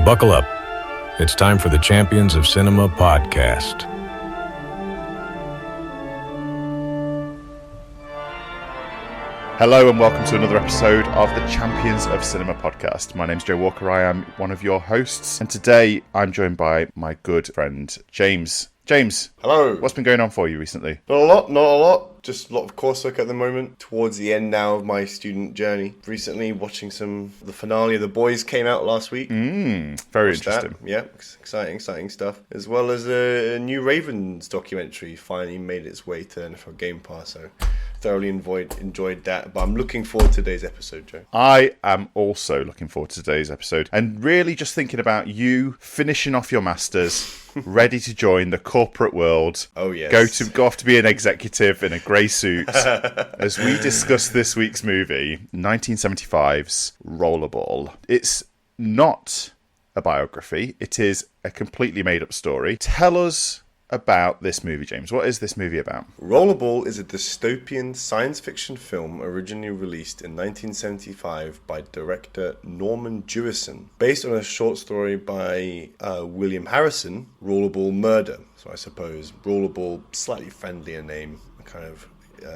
Buckle up. It's time for the Champions of Cinema podcast. Hello and welcome to another episode of the Champions of Cinema podcast. My name's Joe Walker. I am one of your hosts, and today I'm joined by my good friend James. James, hello. What's been going on for you recently? Not a lot. Just a lot of coursework at the moment. Towards the end now of my student journey. Recently watching the finale of The Boys came out last week. Very interesting. Yeah, exciting stuff. As well as a new Ravens documentary finally made its way to NFL Game Pass. So thoroughly enjoyed that. But I'm looking forward to today's episode, Joe. I am also looking forward to today's episode and really just thinking about you finishing off your masters, ready to join the corporate world. Oh yes. Go off to be an executive in a grey suit as we discuss this week's movie, 1975's Rollerball. It's not a biography. It is a completely made up story. Tell us about this movie, James. What is this movie about? Rollerball is a dystopian science fiction film originally released in 1975 by director Norman Jewison, based on a short story by William Harrison, Rollerball Murder. So I suppose Rollerball, slightly friendlier name, kind of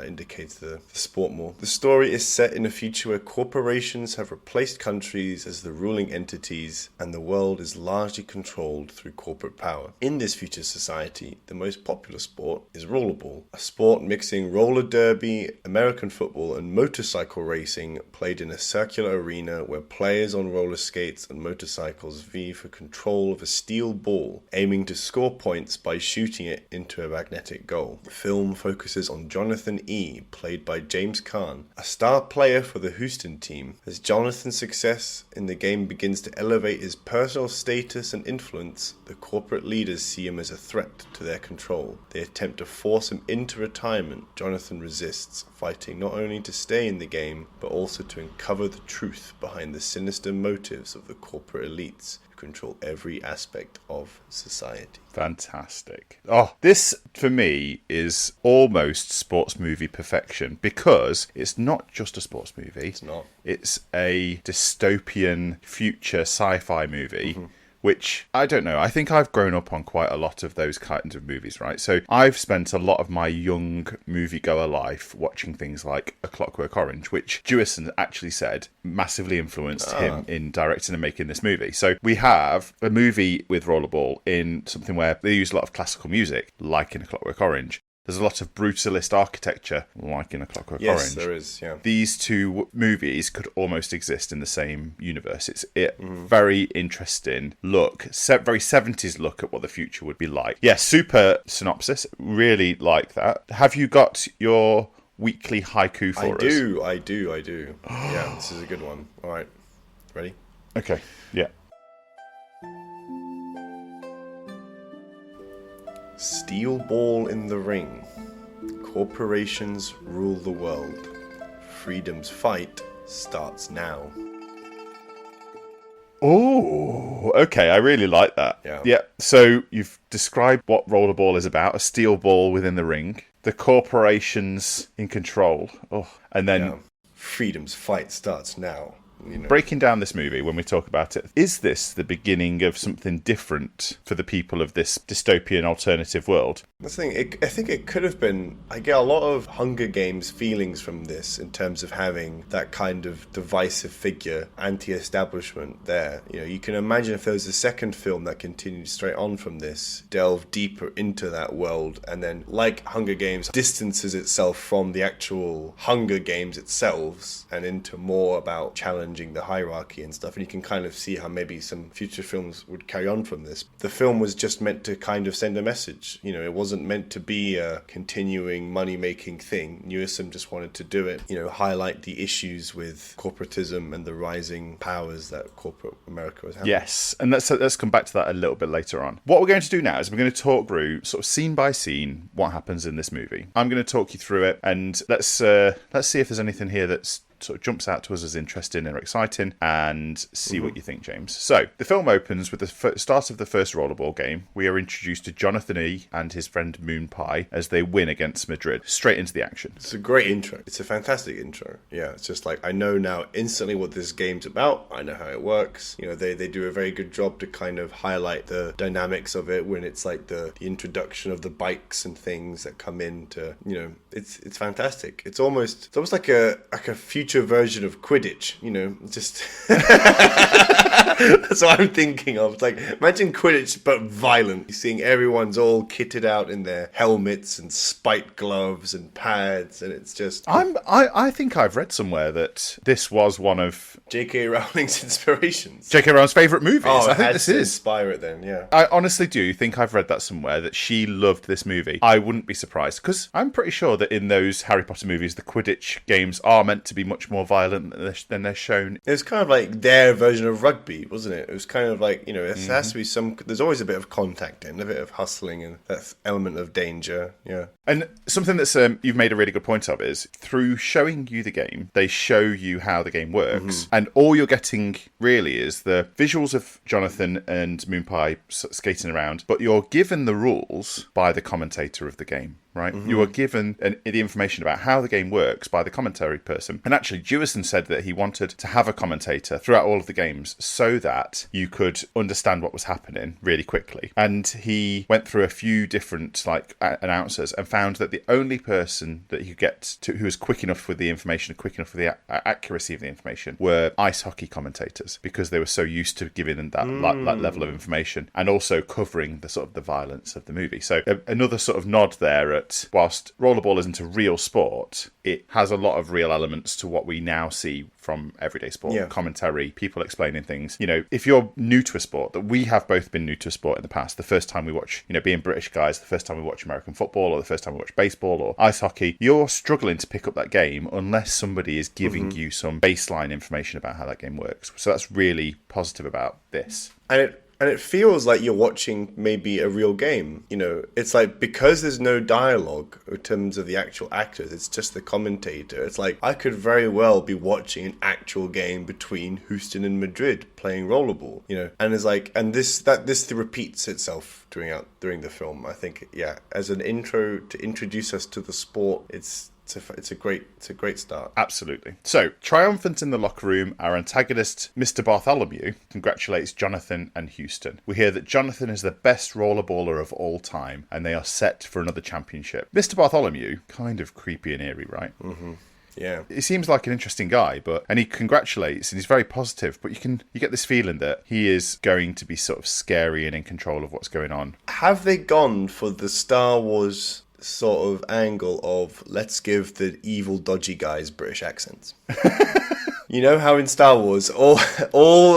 indicates the sport more. The story is set in a future where corporations have replaced countries as the ruling entities and the world is largely controlled through corporate power. In this future society, the most popular sport is rollerball, a sport mixing roller derby, American football and motorcycle racing played in a circular arena where players on roller skates and motorcycles vie for control of a steel ball, aiming to score points by shooting it into a magnetic goal. The film focuses on Johnathan E, played by Caan, a star player for the Houston team. As Johnathan's success in the game begins to elevate his personal status and influence, the corporate leaders see him as a threat to their control. They attempt to force him into retirement. Johnathan resists, fighting not only to stay in the game, but also to uncover the truth behind the sinister motives of the corporate elites control every aspect of society. Fantastic. Oh, this for me is almost sports movie perfection because it's not just a sports movie. It's not. It's a dystopian future sci-fi movie. Which, I don't know, I think I've grown up on quite a lot of those kinds of movies, right? So I've spent a lot of my young moviegoer life watching things like A Clockwork Orange, which Jewison actually said massively influenced him in directing and making this movie. So we have a movie with Rollerball in something where they use a lot of classical music, like in A Clockwork Orange. There's a lot of brutalist architecture, like in A Clockwork Orange. Yes, there is, yeah. These two movies could almost exist in the same universe. It's a very interesting look, very 70s look at what the future would be like. Yeah, super synopsis. Really like that. Have you got your weekly haiku for us? I do. Yeah, this is a good one. All right, ready? Okay, yeah. Steel ball in the ring. Corporations rule the world. Freedom's fight starts now. Oh, okay. I really like that. Yeah. So you've described what Rollerball is about: a steel ball within the ring, the corporations in control. And then freedom's fight starts now. You know. Breaking down this movie, when we talk about it, is this the beginning of something different for the people of this dystopian alternative world? That's the thing. I think it could have been. I get a lot of Hunger Games feelings from this in terms of having that kind of divisive figure, anti-establishment there. You know, you can imagine if there was a second film that continued straight on from this, delve deeper into that world, and then, like Hunger Games, distances itself from the actual Hunger Games itself and into more about challenging the hierarchy and stuff, and you can kind of see how maybe some future films would carry on from this. The film was just meant to kind of send a message. You know, it wasn't meant to be a continuing money-making thing. Jewison just wanted to do it, highlight the issues with corporatism and the rising powers that corporate America was having. Yes, and let's come back to that a little bit later on. What we're going to do now is we're going to talk through sort of scene by scene what happens in this movie. I'm going to talk you through it, and let's see if there's anything here that's sort of jumps out to us as interesting and exciting, and see what you think, James. So, the film opens with the start of the first rollerball game. We are introduced to Johnathan E and his friend Moon Pie as they win against Madrid. Straight into the action. It's a great intro. It's a fantastic intro. Yeah, it's just like, I know now instantly what this game's about. I know how it works. You know, they do a very good job to kind of highlight the dynamics of it when it's like the introduction of the bikes and things that come into, you know, it's fantastic. It's almost like a future version of Quidditch, you know, just that's what I'm thinking of. It's like, imagine Quidditch but violent. You're seeing everyone's all kitted out in their helmets and spiked gloves and pads, and it's just I think I've read somewhere that this was one of J.K. Rowling's inspirations. J.K. Rowling's favourite movies. Oh, I think this is inspire it then, yeah. I honestly do think I've read that somewhere, that she loved this movie. I wouldn't be surprised, because I'm pretty sure that in those Harry Potter movies, the Quidditch games are meant to be much more violent than they're shown. It was kind of like their version of rugby, wasn't it? It was kind of like, you know, there has to be there's always a bit of contact in, a bit of hustling and that element of danger, yeah. And something that's you've made a really good point of is, through showing you the game, they show you how the game works, and all you're getting really is the visuals of Johnathan and Moon Pie skating around, but you're given the rules by the commentator of the game. Right, you are given the information about how the game works by the commentary person. And actually, Jewison said that he wanted to have a commentator throughout all of the games so that you could understand what was happening really quickly. And he went through a few different announcers and found that the only person that he could get to who was quick enough with the information, quick enough with the accuracy of the information, were ice hockey commentators, because they were so used to giving them that level of information and also covering the sort of the violence of the movie. So another sort of nod there. Whilst rollerball isn't a real sport, it has a lot of real elements to what we now see from everyday sport. Commentary, people explaining things. You know, if you're new to a sport, that we have both been new to a sport in the past, the first time we watch, you know, being British guys, the first time we watch American football, or the first time we watch baseball or ice hockey, you're struggling to pick up that game unless somebody is giving you some baseline information about how that game works. So that's really positive about this. And it feels like you're watching maybe a real game. You know, it's like, because there's no dialogue in terms of the actual actors, it's just the commentator. It's like, I could very well be watching an actual game between Houston and Madrid playing rollerball, you know. And it's like, and this repeats itself during the film. I think, yeah, as an intro to introduce us to the sport, it's a great start. Absolutely. So, triumphant in the locker room, our antagonist, Mr. Bartholomew, congratulates Johnathan and Houston. We hear that Johnathan is the best rollerballer of all time, and they are set for another championship. Mr. Bartholomew, kind of creepy and eerie, right? Mm-hmm. Yeah. He seems like an interesting guy, and he congratulates and he's very positive, but you get this feeling that he is going to be sort of scary and in control of what's going on. Have they gone for the Star Wars sort of angle of, let's give the evil dodgy guys British accents? You know how in Star Wars, all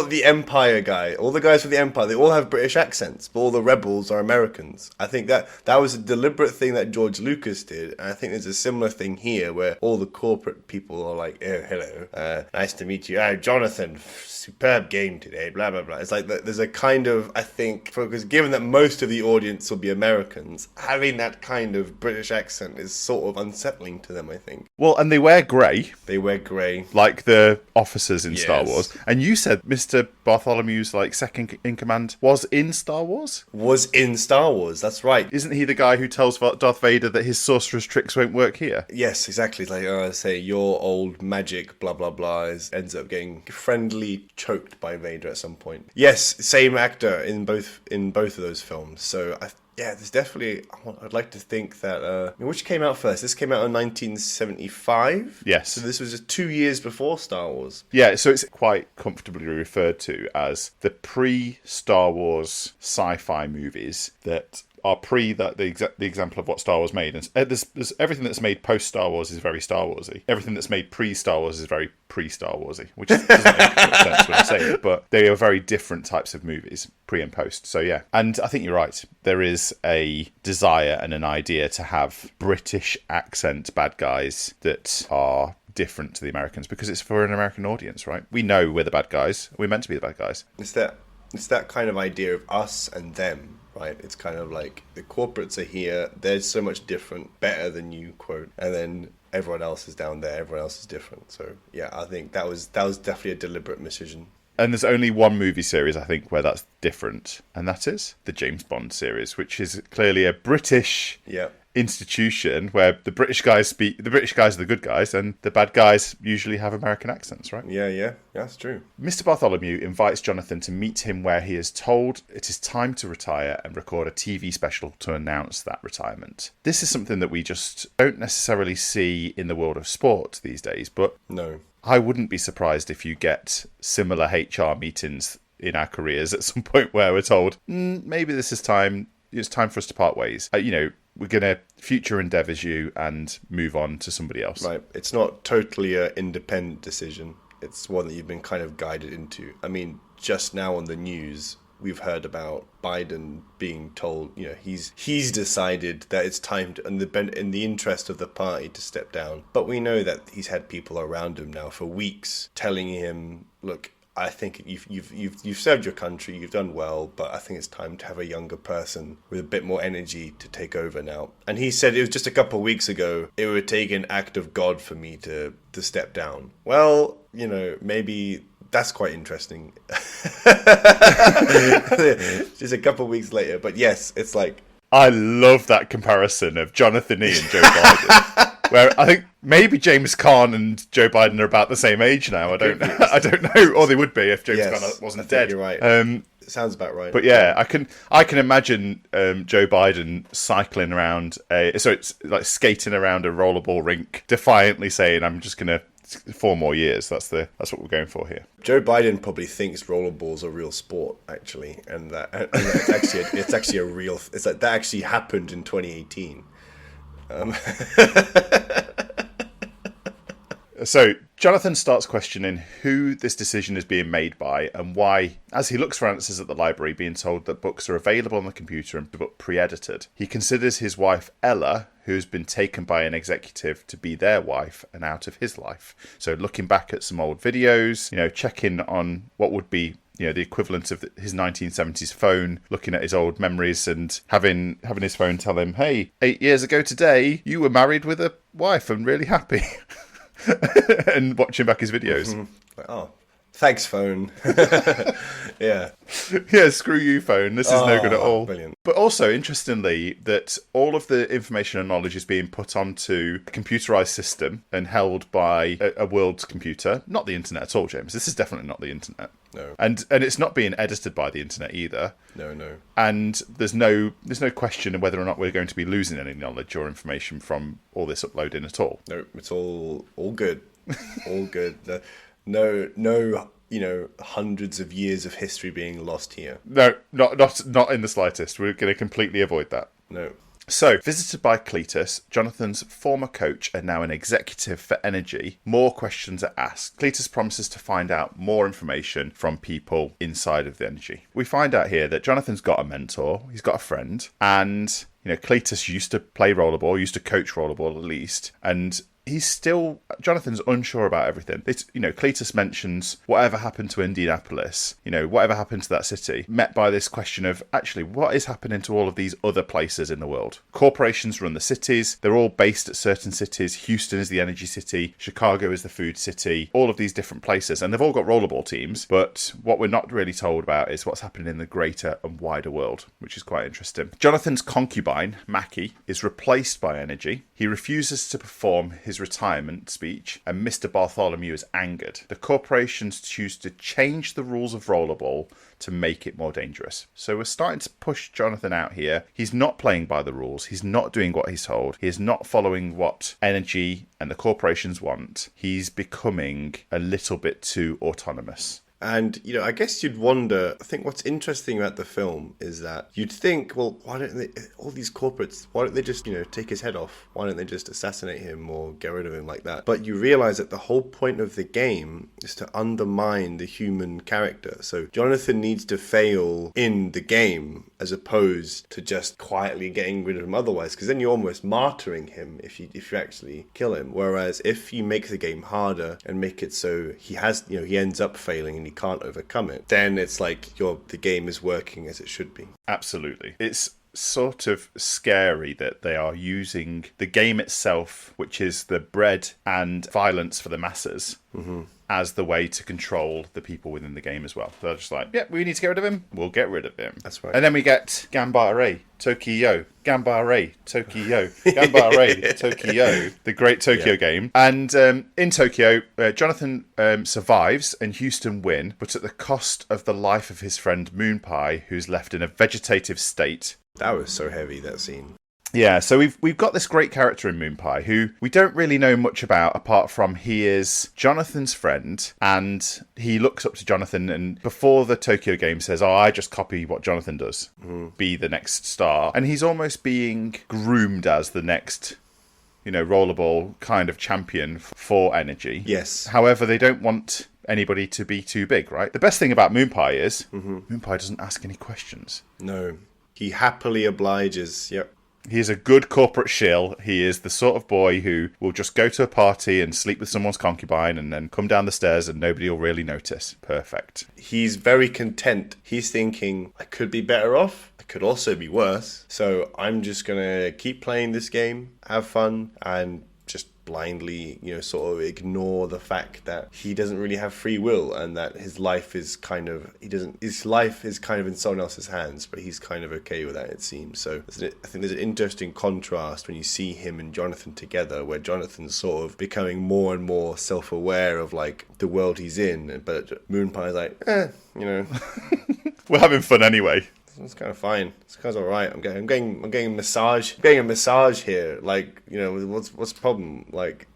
the Empire all the guys from the Empire, they all have British accents, but all the rebels are Americans. I think that was a deliberate thing that George Lucas did, and I think there's a similar thing here where all the corporate people are like, oh, hello, nice to meet you. Johnathan, superb game today, blah, blah, blah. It's like there's a kind of, I think, because given that most of the audience will be Americans, having that kind of British accent is sort of unsettling to them, I think. Well, and they wear grey. They wear grey. Like the officers in Star Wars. And you said Mr. Bartholomew's second in command was in Star Wars? Was in Star Wars, that's right. Isn't he the guy who tells Darth Vader that his sorcerer's tricks won't work here? Yes, exactly. It's like, say, your old magic, blah, blah, blah, ends up getting friendly choked by Vader at some point. Yes, same actor in both of those films. So there's definitely, I'd like to think that, which came out first? This came out in 1975? Yes. So this was just 2 years before Star Wars. Yeah, so it's quite comfortably referred to as the pre-Star Wars sci-fi movies that are the example of what Star Wars made. And there's everything that's made post-Star Wars is very Star Warsy. Everything that's made pre-Star Wars is very pre-Star Warsy, which doesn't make much sense when I say it, but they are very different types of movies, pre and post. So yeah, and I think you're right. There is a desire and an idea to have British accent bad guys that are different to the Americans, because it's for an American audience, right? We know we're the bad guys. We're meant to be the bad guys. It's that kind of idea of us and them. Right, it's kind of like the corporates are here, they're so much different, better than you, quote, and then everyone else is down there, everyone else is different. So yeah, I think that was definitely a deliberate decision. And there's only one movie series, I think, where that's different, and that is the James Bond series, which is clearly a British institution where the British guys are the good guys, and the bad guys usually have American accents, right? Yeah, that's true. Mr. Bartholomew invites Johnathan to meet him where he is told it is time to retire and record a TV special to announce that retirement. This is something that we just don't necessarily see in the world of sport these days, but No. I wouldn't be surprised if you get similar HR meetings in our careers at some point where we're told, maybe this is time, it's time for us to part ways. We're going to future endeavours you and move on to somebody else. Right. It's not totally an independent decision. It's one that you've been kind of guided into. I mean, just now on the news, we've heard about Biden being told, he's decided that it's time to, in the interest of the party, to step down. But we know that he's had people around him now for weeks telling him, look, I think you've served your country, you've done well, but I think it's time to have a younger person with a bit more energy to take over now. And he said it was just a couple of weeks ago, it would take an act of God for me to step down. Well, maybe that's quite interesting. Just a couple of weeks later. But yes, it's like... I love that comparison of Johnathan E and Joe Biden. Where I think maybe James Caan and Joe Biden are about the same age now. I don't know. Or they would be if James Caan wasn't dead. You're right. Sounds about right. But yeah, I can imagine Joe Biden cycling around it's like skating around a rollerball rink, defiantly saying, "I'm just gonna 4 more years." That's what we're going for here. Joe Biden probably thinks rollerball's a real sport, actually, and that it's actually a real. It's like that actually happened in 2018. So Johnathan starts questioning who this decision is being made by and why, as he looks for answers at the library, being told that books are available on the computer and but pre-edited. He considers his wife Ella, who's been taken by an executive, to be their wife and out of his life. So looking back at some old videos, checking on what would be the equivalent of his 1970s phone, looking at his old memories and having his phone tell him, hey, 8 years ago today, you were married with a wife and really happy. And watching back his videos. Mm-hmm. Oh, thanks, phone. Yeah. Yeah, screw you, phone. This is no good at all. Brilliant. But also, interestingly, that all of the information and knowledge is being put onto a computerized system and held by a world's computer. Not the internet at all, James. This is definitely not the internet. No. And it's not being edited by the internet either. No. And there's no question of whether or not we're going to be losing any knowledge or information from all this uploading at all. No, it's all good. All good. No, hundreds of years of history being lost here. No, not in the slightest. We're going to completely avoid that. No. So, visited by Cletus, Jonathan's former coach and now an executive for energy, more questions are asked. Cletus promises to find out more information from people inside of the energy. We find out here that Jonathan's got a mentor, he's got a friend, and Cletus used to play rollerball, used to coach rollerball at least, and Jonathan's unsure about everything. Cletus mentions whatever happened to Indianapolis, whatever happened to that city, met by this question of, actually, what is happening to all of these other places in the world? Corporations run the cities. They're all based at certain cities. Houston is the energy city. Chicago is the food city. All of these different places. And they've all got rollerball teams. But what we're not really told about is what's happening in the greater and wider world, which is quite interesting. Jonathan's concubine, Mackie, is replaced by energy. He refuses to perform his retirement speech, and Mr. Bartholomew is angered. The corporations choose to change the rules of rollerball to make it more dangerous. So we're starting to push Johnathan out here. He's not playing by the rules. He's not doing what he's told. He is not following what energy and the corporations want. He's becoming a little bit too autonomous. And, I guess you'd wonder, I think what's interesting about the film is that you'd think, well, why don't they, all these corporates, why don't they just, take his head off? Why don't they just assassinate him or get rid of him like that? But you realize that the whole point of the game is to undermine the human character. So Johnathan needs to fail in the game as opposed to just quietly getting rid of him otherwise, because then you're almost martyring him if you actually kill him. Whereas if you make the game harder and make it so he ends up failing and he can't overcome it, then it's like the game is working as it should be. Absolutely. It's sort of scary that they are using the game itself, which is the bread and violence for the masses, as the way to control the people within the game as well. So they're just like, yeah, we need to get rid of him. We'll get rid of him. That's right. And then we get Gambare, Tokyo, Gambare, Tokyo, Gambare, Tokyo, the great Tokyo game. And in Tokyo, Johnathan survives and Houston win, but at the cost of the life of his friend Moon Pie, who's left in a vegetative state. That was so heavy, that scene. Yeah, so we've got this great character in Moon Pie who we don't really know much about apart from he is Jonathan's friend and he looks up to Johnathan, and before the Tokyo game says, I just copy what Johnathan does, be the next star. And he's almost being groomed as the next, Rollerball kind of champion for energy. Yes. However, they don't want anybody to be too big, right? The best thing about Moon Pie is Moon Pie doesn't ask any questions. No. He happily obliges. Yep. He is a good corporate shill. He is the sort of boy who will just go to a party and sleep with someone's concubine and then come down the stairs and nobody will really notice. Perfect. He's very content. He's thinking, I could be better off. I could also be worse. So I'm just going to keep playing this game, have fun, and just blindly, sort of ignore the fact that he doesn't really have free will and that his life is kind of in someone else's hands, but he's kind of okay with that, it seems. So I think there's an interesting contrast when you see him and Johnathan together, where Jonathan's sort of becoming more and more self-aware of like the world he's in, but Moon Pie's like, We're having fun anyway. It's kind of fine. It's kind of all right. I'm getting a massage. I'm getting a massage here. Like, what's the problem? Like,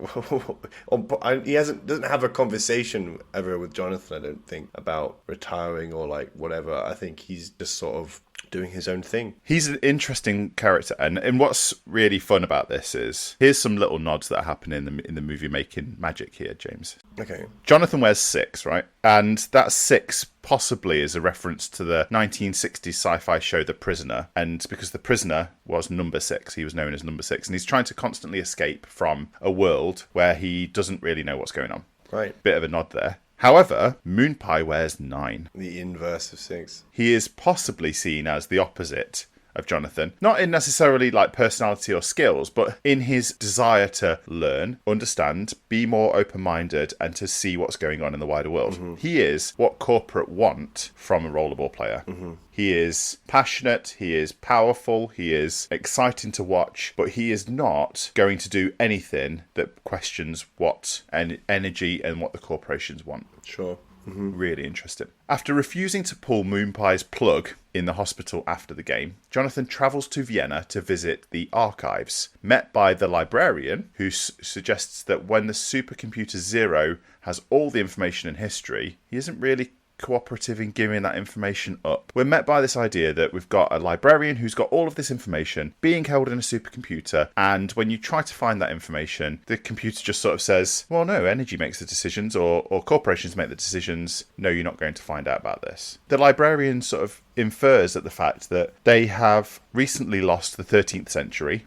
he doesn't have a conversation ever with Johnathan, I don't think, about retiring or like whatever. I think he's just sort of doing his own thing. He's an interesting character, and what's really fun about this is here's some little nods that happen in the movie making magic here, James. Okay. Johnathan wears 6, right? And that 6 possibly is a reference to the 1960s sci-fi show The Prisoner, and because The Prisoner was number 6, he was known as number 6, and he's trying to constantly escape from a world where he doesn't really know what's going on. Right. Bit of a nod there. However, Moon Pie wears 9. The inverse of 6. He is possibly seen as the opposite of Johnathan. Not in necessarily like personality or skills, but in his desire to learn, understand, be more open-minded, and to see what's going on in the wider world. He is what corporate want from a rollerball player. He is passionate, he is powerful, he is exciting to watch, but he is not going to do anything that questions what energy and what the corporations want. Sure. Really interesting. After refusing to pull Moon Pie's plug in the hospital after the game, Johnathan travels to Vienna to visit the archives, met by the librarian, who suggests that when the supercomputer Zero has all the information and history, he isn't really cooperative in giving that information up. We're met by this idea that we've got a librarian who's got all of this information being held in a supercomputer, and when you try to find that information, the computer just sort of says, well, no, energy makes the decisions, or corporations make the decisions. No, you're not going to find out about this. The librarian sort of infers at the fact that they have recently lost the 13th century,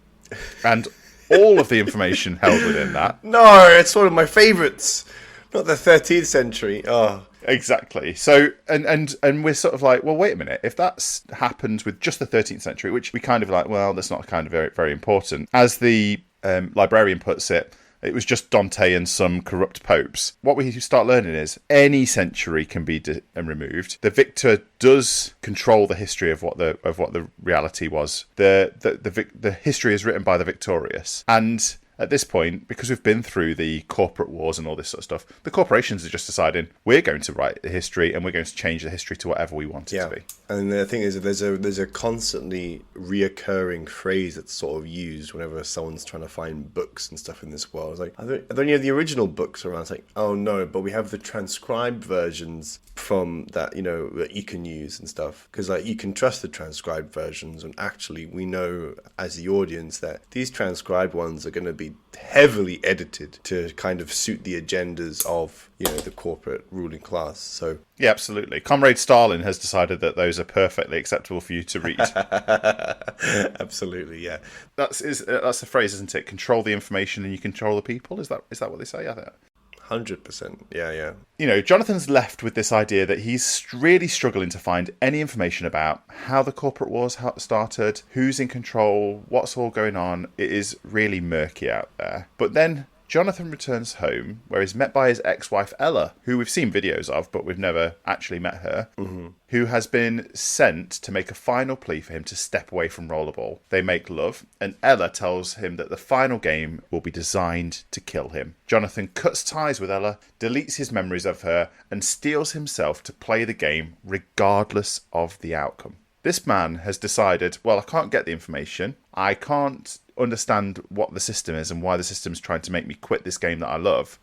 and all of the information held within that. No, it's one of my favourites. Not the 13th century. Oh. Exactly. So, and we're sort of like, well, wait a minute. If that's happened with just the 13th century, which we kind of like, well, that's not kind of very, very important. As the librarian puts it, it was just Dante and some corrupt popes. What we start learning is any century can be removed. The victor does control the history of what the reality was. The history is written by the victorious. And at this point, because we've been through the corporate wars and all this sort of stuff, the corporations are just deciding we're going to write the history and we're going to change the history to whatever we want it to be. And the thing is, there's a constantly reoccurring phrase that's sort of used whenever someone's trying to find books and stuff in this world. It's like, are there any of the original books around? It's like, oh no, but we have the transcribed versions from that, that you can use and stuff. Because like you can trust the transcribed versions, and actually we know as the audience that these transcribed ones are going to be heavily edited to kind of suit the agendas of the corporate ruling class. So yeah, absolutely. Comrade Stalin has decided that those are perfectly acceptable for you to read. Absolutely, yeah. That's the phrase, isn't it? Control the information and you control the people. Is that what they say? I think. 100%. Yeah. You know, Jonathan's left with this idea that he's really struggling to find any information about how the corporate wars started, who's in control, what's all going on. It is really murky out there. But then Johnathan returns home, where he's met by his ex-wife Ella, who we've seen videos of, but we've never actually met her, who has been sent to make a final plea for him to step away from Rollerball. They make love, and Ella tells him that the final game will be designed to kill him. Johnathan cuts ties with Ella, deletes his memories of her, and steels himself to play the game regardless of the outcome. This man has decided, well, I can't get the information. I can't understand what the system is and why the system's trying to make me quit this game that I love.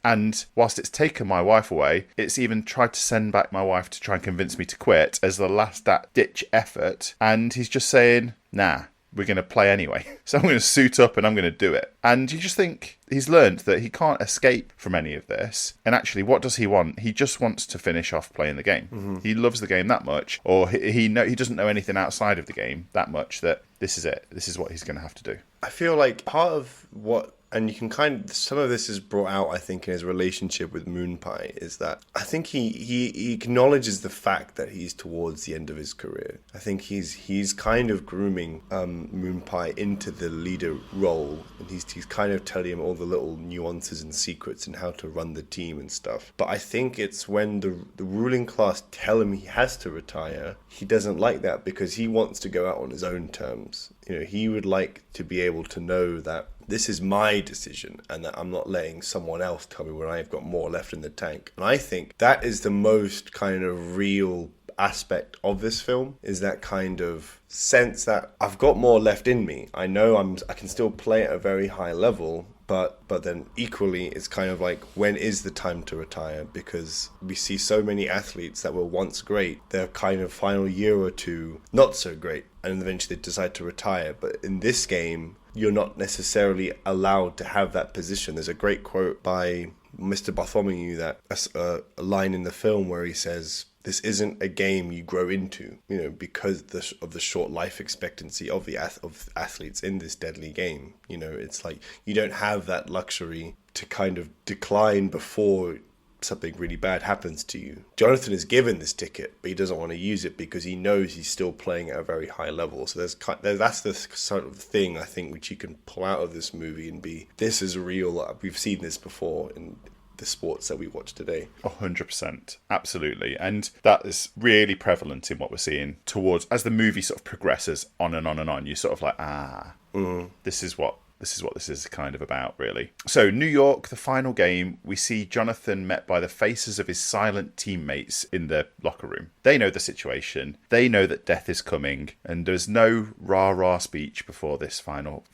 And whilst it's taken my wife away, it's even tried to send back my wife to try and convince me to quit as the last-ditch effort. And he's just saying, nah, we're going to play anyway. So I'm going to suit up and I'm going to do it. And you just think he's learned that he can't escape from any of this. And actually, what does he want? He just wants to finish off playing the game. He loves the game that much, or he doesn't know anything outside of the game that much, that this is it. This is what he's going to have to do. I feel like part of what, and you can some of this is brought out, I think, in his relationship with Moon Pie, is that I think he acknowledges the fact that he's towards the end of his career. I think he's kind of grooming Moon Pie into the leader role, and he's kind of telling him all the little nuances and secrets and how to run the team and stuff. But I think it's when the ruling class tell him he has to retire, he doesn't like that, because he wants to go out on his own terms. You know, he would like to be able to know that this is my decision and that I'm not letting someone else tell me when I've got more left in the tank. And I think that is the most kind of real aspect of this film, is that kind of sense that I've got more left in me. I know I can still play at a very high level, but then equally it's kind of like, when is the time to retire? Because we see so many athletes that were once great, their kind of final year or two not so great, and eventually they decide to retire. But in this game, you're not necessarily allowed to have that position. There's a great quote by Mr. Bartholomew, that a line in the film where he says, this isn't a game you grow into, you know, because of the short life expectancy of the athletes in this deadly game. You know, it's like you don't have that luxury to kind of decline before something really bad happens to you. Johnathan is given this ticket, but he doesn't want to use it because he knows he's still playing at a very high level. So that's the sort of thing, I think, which you can pull out of this movie and be, this is real. We've seen this before in the sports that we watch today. 100%. Absolutely. And that is really prevalent in what we're seeing towards, as the movie sort of progresses on and on and on, you're sort of like, this is what this is kind of about, really. So, New York, the final game, we see Johnathan met by the faces of his silent teammates in the locker room. They know the situation. They know that death is coming, and there's no rah-rah speech before this final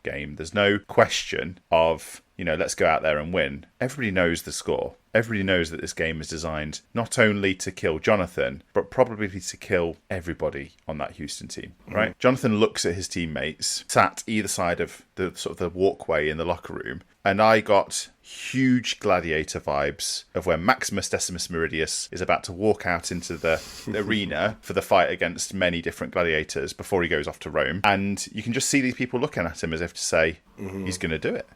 game. There's no question of, you know, let's go out there and win. Everybody knows the score. Everybody knows that this game is designed not only to kill Johnathan, but probably to kill everybody on that Houston team, right? Johnathan looks at his teammates sat either side of the sort of the walkway in the locker room, and I got huge Gladiator vibes of when Maximus Decimus Meridius is about to walk out into the arena for the fight against many different gladiators before he goes off to Rome. And you can just see these people looking at him as if to say, he's going to do it.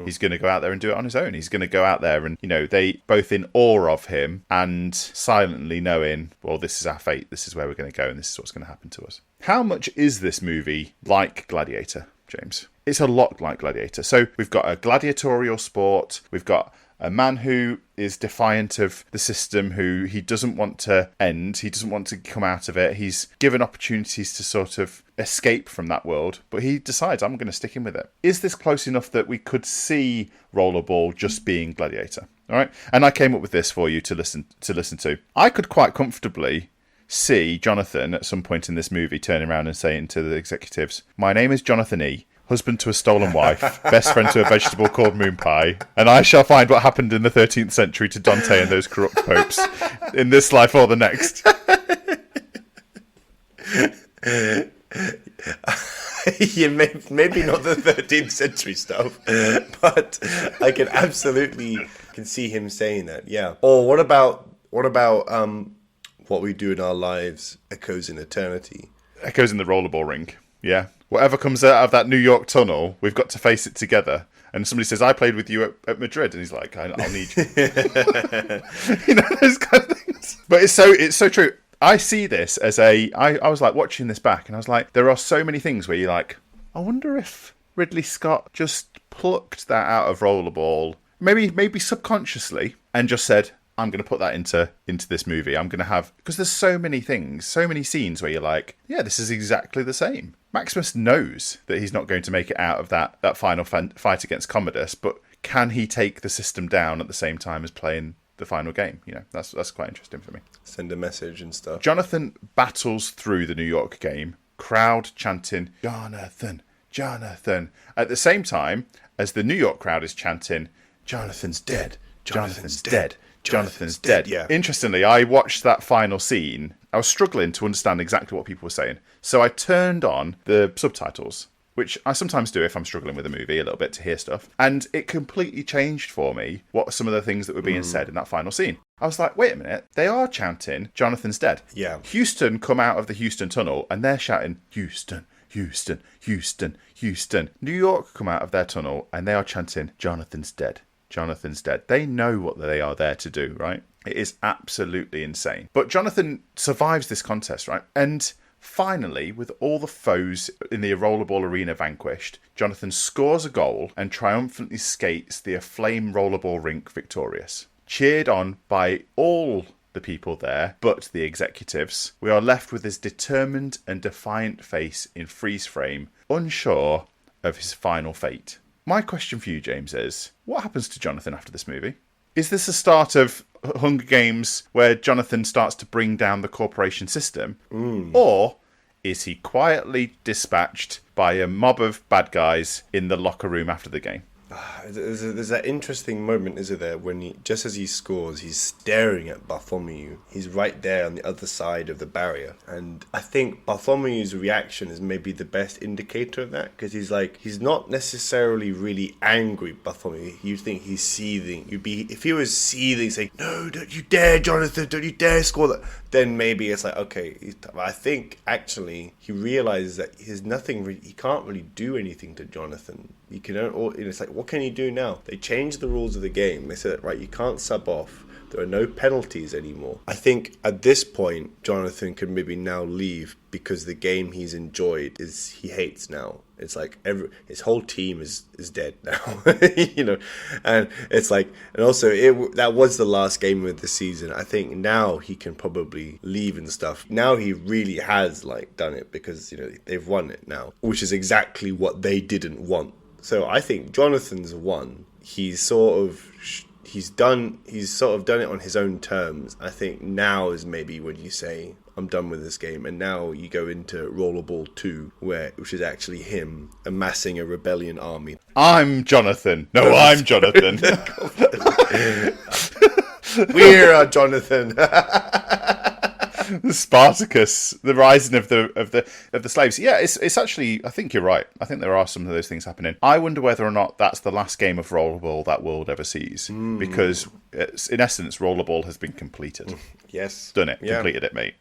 He's going to go out there and do it on his own. He's going to go out there and, you know, they both in awe of him and silently knowing, well, this is our fate. This is where we're going to go and this is what's going to happen to us. How much is this movie like Gladiator, James? It's a lot like Gladiator. So we've got a gladiatorial sport. We've got a man who is defiant of the system, who he doesn't want to end. He doesn't want to come out of it. He's given opportunities to sort of escape from that world, but he decides, I'm going to stick in with it. Is this close enough that we could see Rollerball just being Gladiator? All right. And I came up with this for you to listen to. I could quite comfortably see Johnathan at some point in this movie turning around and saying to the executives, my name is Johnathan E., husband to a stolen wife, best friend to a vegetable called Moon Pie, and I shall find what happened in the 13th century to Dante and those corrupt popes in this life or the next. Yeah, maybe not the 13th century stuff, but I can absolutely see him saying that. Yeah. Or what about what we do in our lives echoes in eternity? Echoes in the rollerball ring. Yeah. whatever comes out of that New York tunnel, we've got to face it together. And somebody says, I played with you at Madrid. And he's like, I'll need you. Those kind of things. But it's so true. I see this as I was like watching this back and I was like, there are so many things where you're like, I wonder if Ridley Scott just plucked that out of Rollerball, maybe subconsciously, and just said, I'm going to put that into this movie. I'm going to have... Because there's so many things, so many scenes where you're like, yeah, this is exactly the same. Maximus knows that he's not going to make it out of that final fight against Commodus, but can he take the system down at the same time as playing the final game? That's quite interesting for me. Send a message and stuff. Johnathan battles through the New York game, crowd chanting, Johnathan, Johnathan, at the same time as the New York crowd is chanting, Jonathan's dead, Jonathan's dead. Jonathan's dead. Yeah. Interestingly, I watched that final scene. I was struggling to understand exactly what people were saying. So I turned on the subtitles, which I sometimes do if I'm struggling with a movie a little bit to hear stuff. And it completely changed for me what some of the things that were being said in that final scene. I was like, wait a minute, they are chanting, Jonathan's dead. Yeah. Houston come out of the Houston tunnel and they're shouting, Houston, Houston, Houston, Houston. New York come out of their tunnel and they are chanting, Jonathan's dead. Jonathan's dead. They know what they are there to do, right? It is absolutely insane. But Johnathan survives this contest, right? And finally, with all the foes in the Rollerball arena vanquished, Johnathan scores a goal and triumphantly skates the aflame Rollerball rink victorious. Cheered on by all the people there, but the executives, we are left with his determined and defiant face in freeze frame, unsure of his final fate. My question for you, James, is what happens to Johnathan after this movie? Is this the start of Hunger Games where Johnathan starts to bring down the corporation system? Or is he quietly dispatched by a mob of bad guys in the locker room after the game? There's that interesting moment, isn't there, when just as he scores, he's staring at Bartholomew. He's right there on the other side of the barrier. And I think Bartholomew's reaction is maybe the best indicator of that, because he's not necessarily really angry, Bartholomew. You'd think he's seething. If he was seething, saying, no, don't you dare, Johnathan, don't you dare score that, then maybe it's like, okay. I think, actually, he realizes that he can't really do anything to Johnathan. It's like, what can you do now? They changed the rules of the game. They said, right, you can't sub off. There are no penalties anymore. I think at this point, Johnathan could maybe now leave because the game he's enjoyed he hates now. It's like his whole team is dead now, and it's like, and also that was the last game of the season. I think now he can probably leave and stuff. Now he really has done it because they've won it now, which is exactly what they didn't want. So I think Johnathan's won. He's sort of done it on his own terms. I think now is maybe when you say, I'm done with this game, and now you go into Rollerball 2, which is actually him amassing a rebellion army. I'm Johnathan. No, I'm Johnathan. We're Johnathan. The Spartacus, the rising of the slaves. Yeah, it's actually, I think you're right. I think there are some of those things happening. I wonder whether or not that's the last game of Rollerball that world ever sees, because in essence, Rollerball has been completed. Yes, done it, completed it, mate.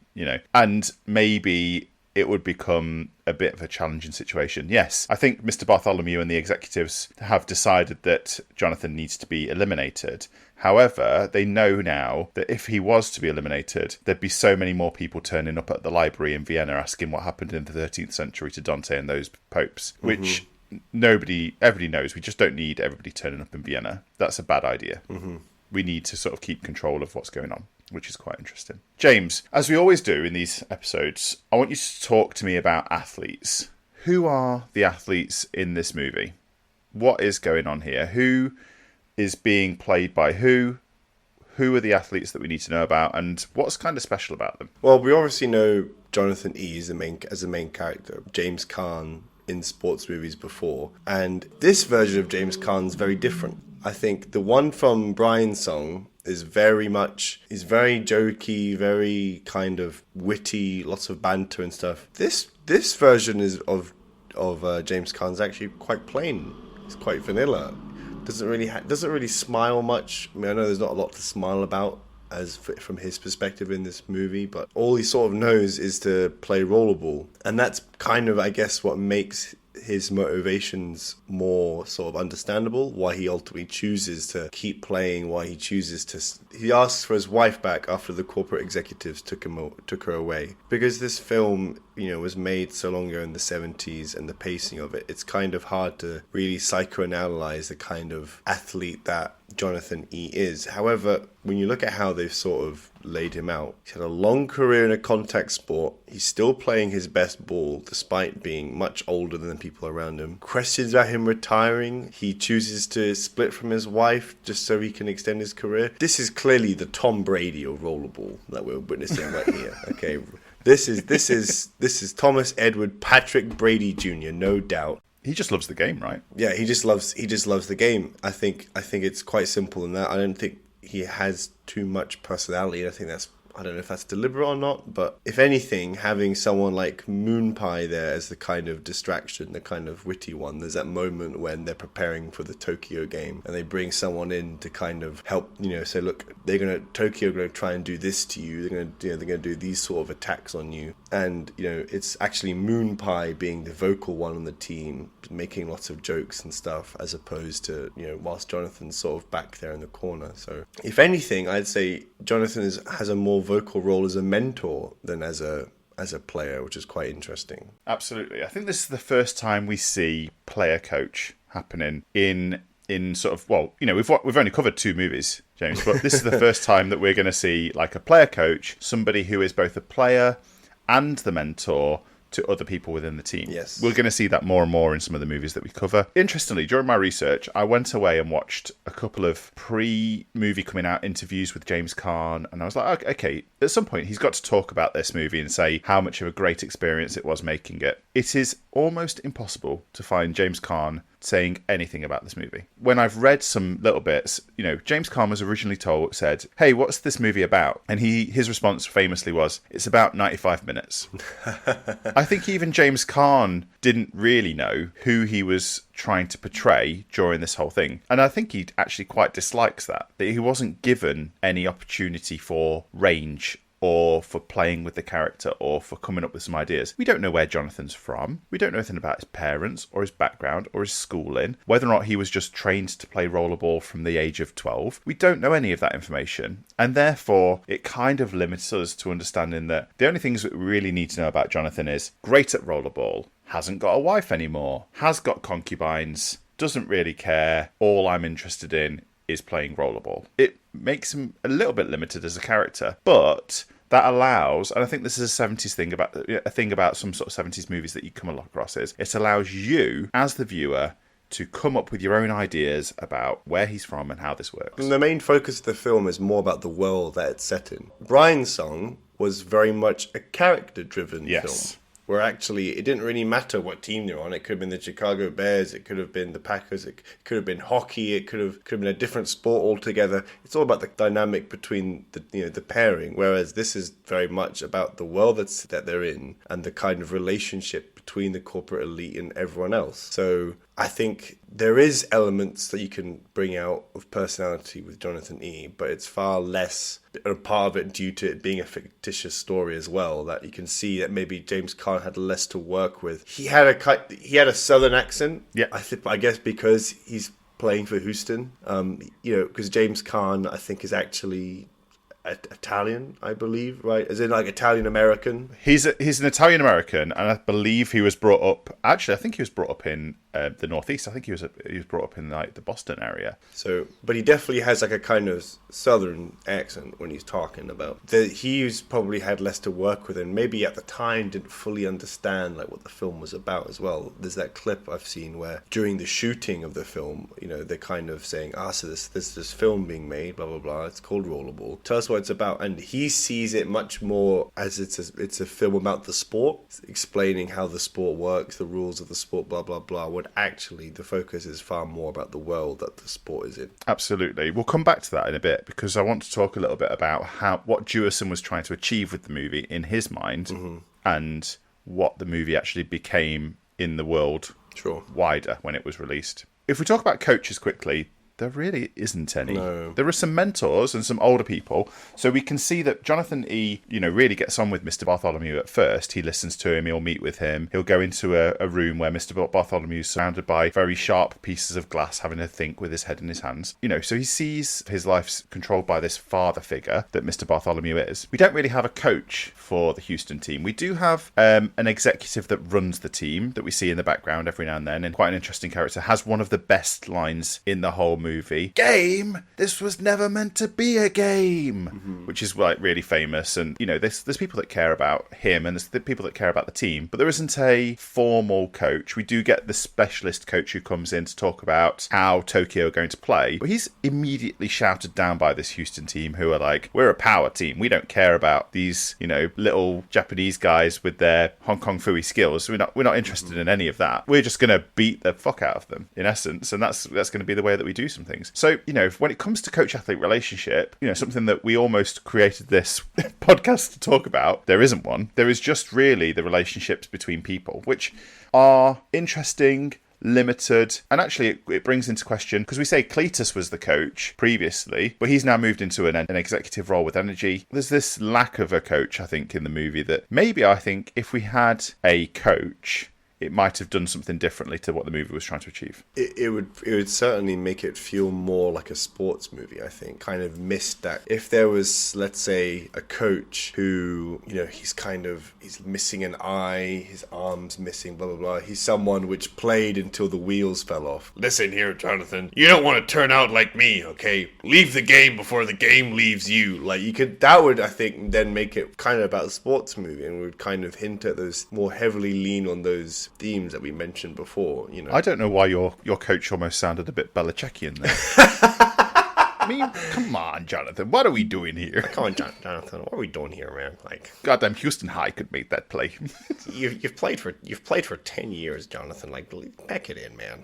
And maybe it would become a bit of a challenging situation. Yes, I think Mr. Bartholomew and the executives have decided that Johnathan needs to be eliminated. However, they know now that if he was to be eliminated, there'd be so many more people turning up at the library in Vienna asking what happened in the 13th century to Dante and those popes, which everybody knows. We just don't need everybody turning up in Vienna. That's a bad idea. We need to sort of keep control of what's going on, which is quite interesting. James, as we always do in these episodes, I want you to talk to me about athletes. Who are the athletes in this movie? What is going on here? Who is being played by who? Who are the athletes that we need to know about, and what's kind of special about them? Well, we obviously know Johnathan E as the main character, James Caan in sports movies before, and this version of James Caan's very different. I think the one from Brian's song is very jokey, very kind of witty, lots of banter and stuff. This version of James Caan's actually quite plain. It's quite vanilla. Doesn't really smile much. I mean, I know there's not a lot to smile about from his perspective in this movie, but all he sort of knows is to play rollerball, and that's kind of, I guess, what makes his motivations more sort of understandable, why he ultimately chooses to keep playing, why he asks for his wife back after the corporate executives took her away, because this film, you know, was made so long ago in the 70s, and the pacing of it's kind of hard to really psychoanalyze the kind of athlete that Johnathan E is. However, when you look at how they've sort of laid him out, he's had a long career in a contact sport. He's still playing his best ball despite being much older than the people around him. Questions about him retiring. He chooses to split from his wife just so he can extend his career. This is clearly the Tom Brady of rollerball that we're witnessing right here. Okay, this is Thomas Edward Patrick Brady Jr., no doubt. He just loves the game, right? Yeah, he just loves the game. I think it's quite simple in that. I don't think he has too much personality. I don't know if that's deliberate or not, but if anything, having someone like Moon Pie there as the kind of distraction, the kind of witty one, there's that moment when they're preparing for the Tokyo game and they bring someone in to kind of help, you know, say, look, Tokyo are going to try and do this to you. They're going to do these sort of attacks on you. And, you know, it's actually Moon Pie being the vocal one on the team, making lots of jokes and stuff, as opposed to, you know, whilst Jonathan's sort of back there in the corner. So if anything, I'd say Jonathan has a more vocal role as a mentor than as a player, which is quite interesting. Absolutely. I think this is the first time we see player coach happening in sort of, well, you know, we've only covered 2 movies, James, but this is the first time that we're going to see like a player coach, somebody who is both a player and the mentor to other people within the team. Yes. We're going to see that more and more in some of the movies that we cover. Interestingly, during my research, I went away and watched a couple of pre-movie coming out interviews with James Caan, and I was like, okay, at some point he's got to talk about this movie and say how much of a great experience it was making it. It is almost impossible to find James Caan saying anything about this movie. When I've read some little bits, you know, James Caan was originally said, hey, what's this movie about? And his response famously was, it's about 95 minutes. I think even James Caan didn't really know who he was trying to portray during this whole thing. And I think he actually quite dislikes that he wasn't given any opportunity for range or for playing with the character, or for coming up with some ideas. We don't know where Jonathan's from. We don't know anything about his parents, or his background, or his schooling, whether or not he was just trained to play rollerball from the age of 12. We don't know any of that information, and therefore it kind of limits us to understanding that the only things that we really need to know about Johnathan is great at rollerball, hasn't got a wife anymore, has got concubines, doesn't really care, all I'm interested in is playing rollerball. It makes him a little bit limited as a character, but that allows, and I think this is a 70s thing about some sort of 70s movies that you come across, is it allows you as the viewer to come up with your own ideas about where he's from and how this works. And the main focus of the film is more about the world that it's set in. Brian's Song was very much a character-driven film, where actually it didn't really matter what team they're on. It could have been the Chicago Bears, it could have been the Packers, it could have been hockey, it could have been a different sport altogether. It's all about the dynamic between the pairing, whereas this is very much about the world that they're in and the kind of relationship between the corporate elite and everyone else. So I think there is elements that you can bring out of personality with Johnathan E, but it's far less a part of it due to it being a fictitious story as well, that you can see that maybe James Caan had less to work with. He had a southern accent. Yeah. I guess because he's playing for Houston. Because James Caan, I think, is actually Italian, I believe, right? As in, like, Italian American. He's an Italian American, and I believe he was brought up. Actually, I think he was brought up in the Northeast. I think he was brought up in like the Boston area. So, but he definitely has like a kind of southern accent when he's talking about. He's probably had less to work with, and maybe at the time didn't fully understand like what the film was about as well. There's that clip I've seen where during the shooting of the film, they're kind of saying, so there's this film being made, blah blah blah. It's called Rollerball. Tell us what it's about, and he sees it much more as it's a film about the sport, explaining how the sport works, the rules of the sport, blah blah blah. When actually the focus is far more about the world that the sport is in. Absolutely. We'll come back to that in a bit, because I want to talk a little bit about what Jewison was trying to achieve with the movie in his mind, and what the movie actually became in the world wider when it was released. If we talk about coaches quickly, there really isn't any. No. There are some mentors and some older people. So we can see that Johnathan E, really gets on with Mr. Bartholomew at first. He listens to him, he'll meet with him. He'll go into a room where Mr. Bartholomew is surrounded by very sharp pieces of glass, having to think with his head in his hands. So he sees his life's controlled by this father figure that Mr. Bartholomew is. We don't really have a coach for the Houston team. We do have an executive that runs the team that we see in the background every now and then, and quite an interesting character. Has one of the best lines in the whole movie. Game? This was never meant to be a game. Which is like really famous. And, there's people that care about him and there's the people that care about the team. But there isn't a formal coach. We do get the specialist coach who comes in to talk about how Tokyo are going to play. But he's immediately shouted down by this Houston team who are like, we're a power team. We don't care about these, little Japanese guys with their Hong Kong Fooey skills. We're not interested in any of that. We're just going to beat the fuck out of them, in essence. And that's going to be the way that we do some things. So, when it comes to coach-athlete relationship, something that we almost created this podcast to talk about, there isn't one. There is just really the relationships between people, which are interesting, limited, and actually it brings into question, because we say Cletus was the coach previously, but he's now moved into an executive role with energy. There's this lack of a coach, I think, in the movie that maybe I think if we had a coach, it might have done something differently to what the movie was trying to achieve. It would certainly make it feel more like a sports movie, I think. Kind of missed that. If there was, let's say, a coach who, he's missing an eye, his arm's missing, blah, blah, blah. He's someone which played until the wheels fell off. Listen here, Johnathan. You don't want to turn out like me, okay? Leave the game before the game leaves you. That would, I think, then make it kind of about a sports movie and would kind of hint at those, more heavily lean on those themes that we mentioned before. I don't know why your coach almost sounded a bit Belichickian there. I mean, come on, Johnathan. What are we doing here? Come on, Johnathan. What are we doing here, man? Goddamn Houston High could make that play. You've played for 10 years, Johnathan. Pack it in, man.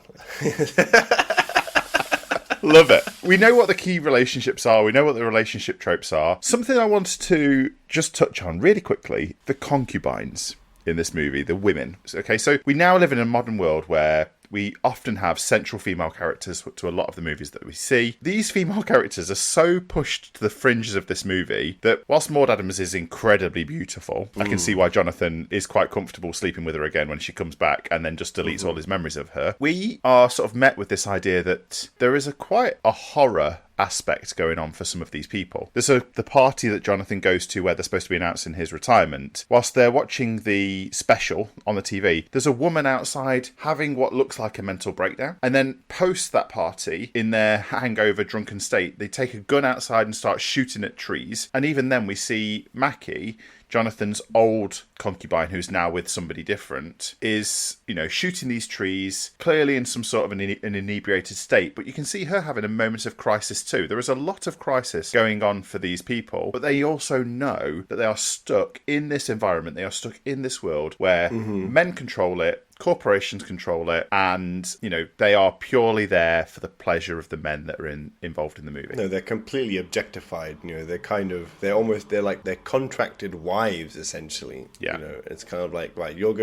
Love it. We know what the key relationships are. We know what the relationship tropes are. Something I wanted to just touch on really quickly, the concubines in this movie, the women. Okay, so we now live in a modern world where we often have central female characters to a lot of the movies that we see. These female characters are so pushed to the fringes of this movie that whilst Maud Adams is incredibly beautiful, I can see why Johnathan is quite comfortable sleeping with her again when she comes back and then just deletes all his memories of her. We are sort of met with this idea that there is quite a horror aspect going on for some of these people. There's the party that Johnathan goes to where they're supposed to be announcing his retirement. Whilst they're watching the special on the TV, there's a woman outside having what looks like a mental breakdown. And then post that party, in their hangover drunken state, they take a gun outside and start shooting at trees. And even then we see Mackie, Jonathan's old concubine, who's now with somebody different, is, shooting these trees, clearly in some sort of an inebriated state. But you can see her having a moment of crisis too. There is a lot of crisis going on for these people, but they also know that they are stuck in this environment. They are stuck in this world where men control it, corporations control it, and they are purely there for the pleasure of the men that are involved in the movie. No, they're completely objectified. They're contracted wives essentially. Yeah. It's kind of like, right, you're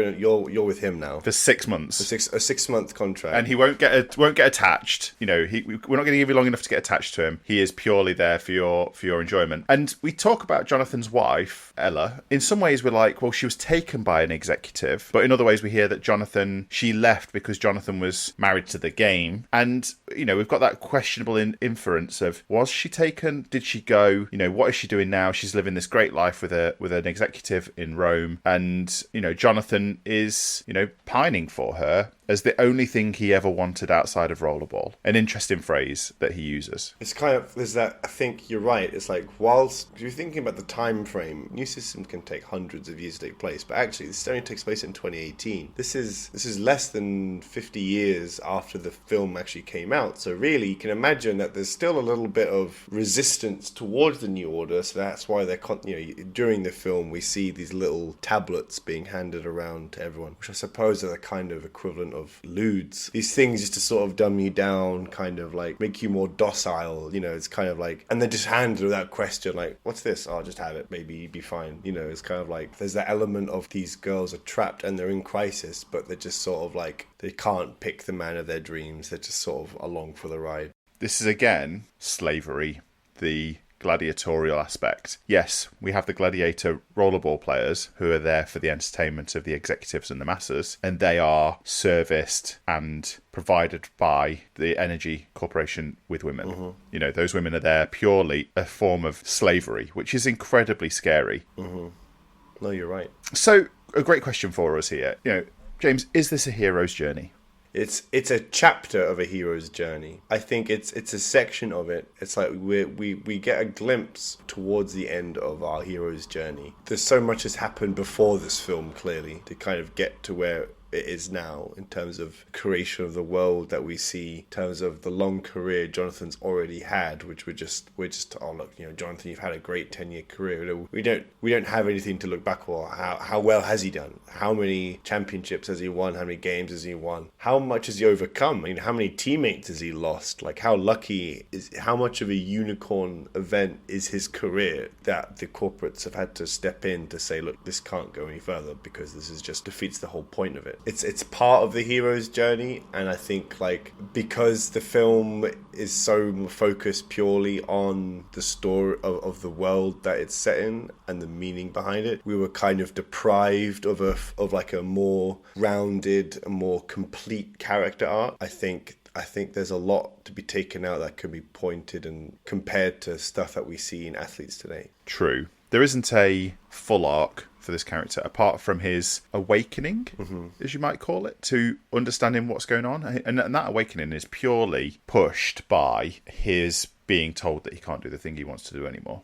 with him now for 6 months. A 6 month contract, and he won't get attached. We're not going to give you long enough to get attached to him. He is purely there for your enjoyment. And we talk about Jonathan's wife, Ella. In some ways, we're like, well, she was taken by an executive, but in other ways, we hear that she left because Johnathan was married to the game. And, we've got that questionable inference of, was she taken? Did she go? What is she doing now? She's living this great life with an executive in Rome. And, Johnathan is, pining for her as the only thing he ever wanted outside of Rollerball. An interesting phrase that he uses. It's kind of, there's that, I think you're right, it's like, whilst you're thinking about the time frame, new systems can take hundreds of years to take place, but actually this only takes place in 2018. This is less than 50 years after the film actually came out, so really you can imagine that there's still a little bit of resistance towards the New Order, so that's why during the film we see these little tablets being handed around to everyone, which I suppose are the kind of equivalent of lewds. These things just to sort of dumb you down, kind of like make you more docile, it's kind of like, and then just hand it without question, like, what's this? I'll just have it, maybe you'd be fine. It's kind of like, there's that element of these girls are trapped and they're in crisis, but they're just sort of like, they can't pick the man of their dreams. They're just sort of along for the ride. This is, again, slavery, the gladiatorial aspect. Yes, we have the gladiator rollerball players who are there for the entertainment of the executives and the masses, and they are serviced and provided by the energy corporation with women. You know, those women are there purely a form of slavery, which is incredibly scary. No, you're right. So, a great question for us here. You know, James, is this a hero's journey? It's a chapter of a hero's journey. I think it's a section of it. It's like we get a glimpse towards the end of our hero's journey. There's so much has happened before this film, clearly, to kind of get to where it is now in terms of creation of the world that we see, in terms of the long career Johnathan's already had, which we're just oh look, you know, Johnathan, you've had a great 10-year career. We don't have anything to look back on. How well has he done? How many championships has he won? How many games has he won? How much has he overcome? I mean, how many teammates has he lost? Like, how much of a unicorn event is his career that the corporates have had to step in to say, look, this can't go any further because this is just defeats the whole point of it. It's part of the hero's journey, and I think, like, because the film is so focused purely on the story of the world that it's set in and the meaning behind it, we were kind of deprived of a more rounded, a more complete character arc. I think there's a lot to be taken out that could be pointed and compared to stuff that we see in athletes today. True. There isn't a full arc for this character, apart from his awakening, as you might call it, to understanding what's going on. And that awakening is purely pushed by his being told that he can't do the thing he wants to do anymore.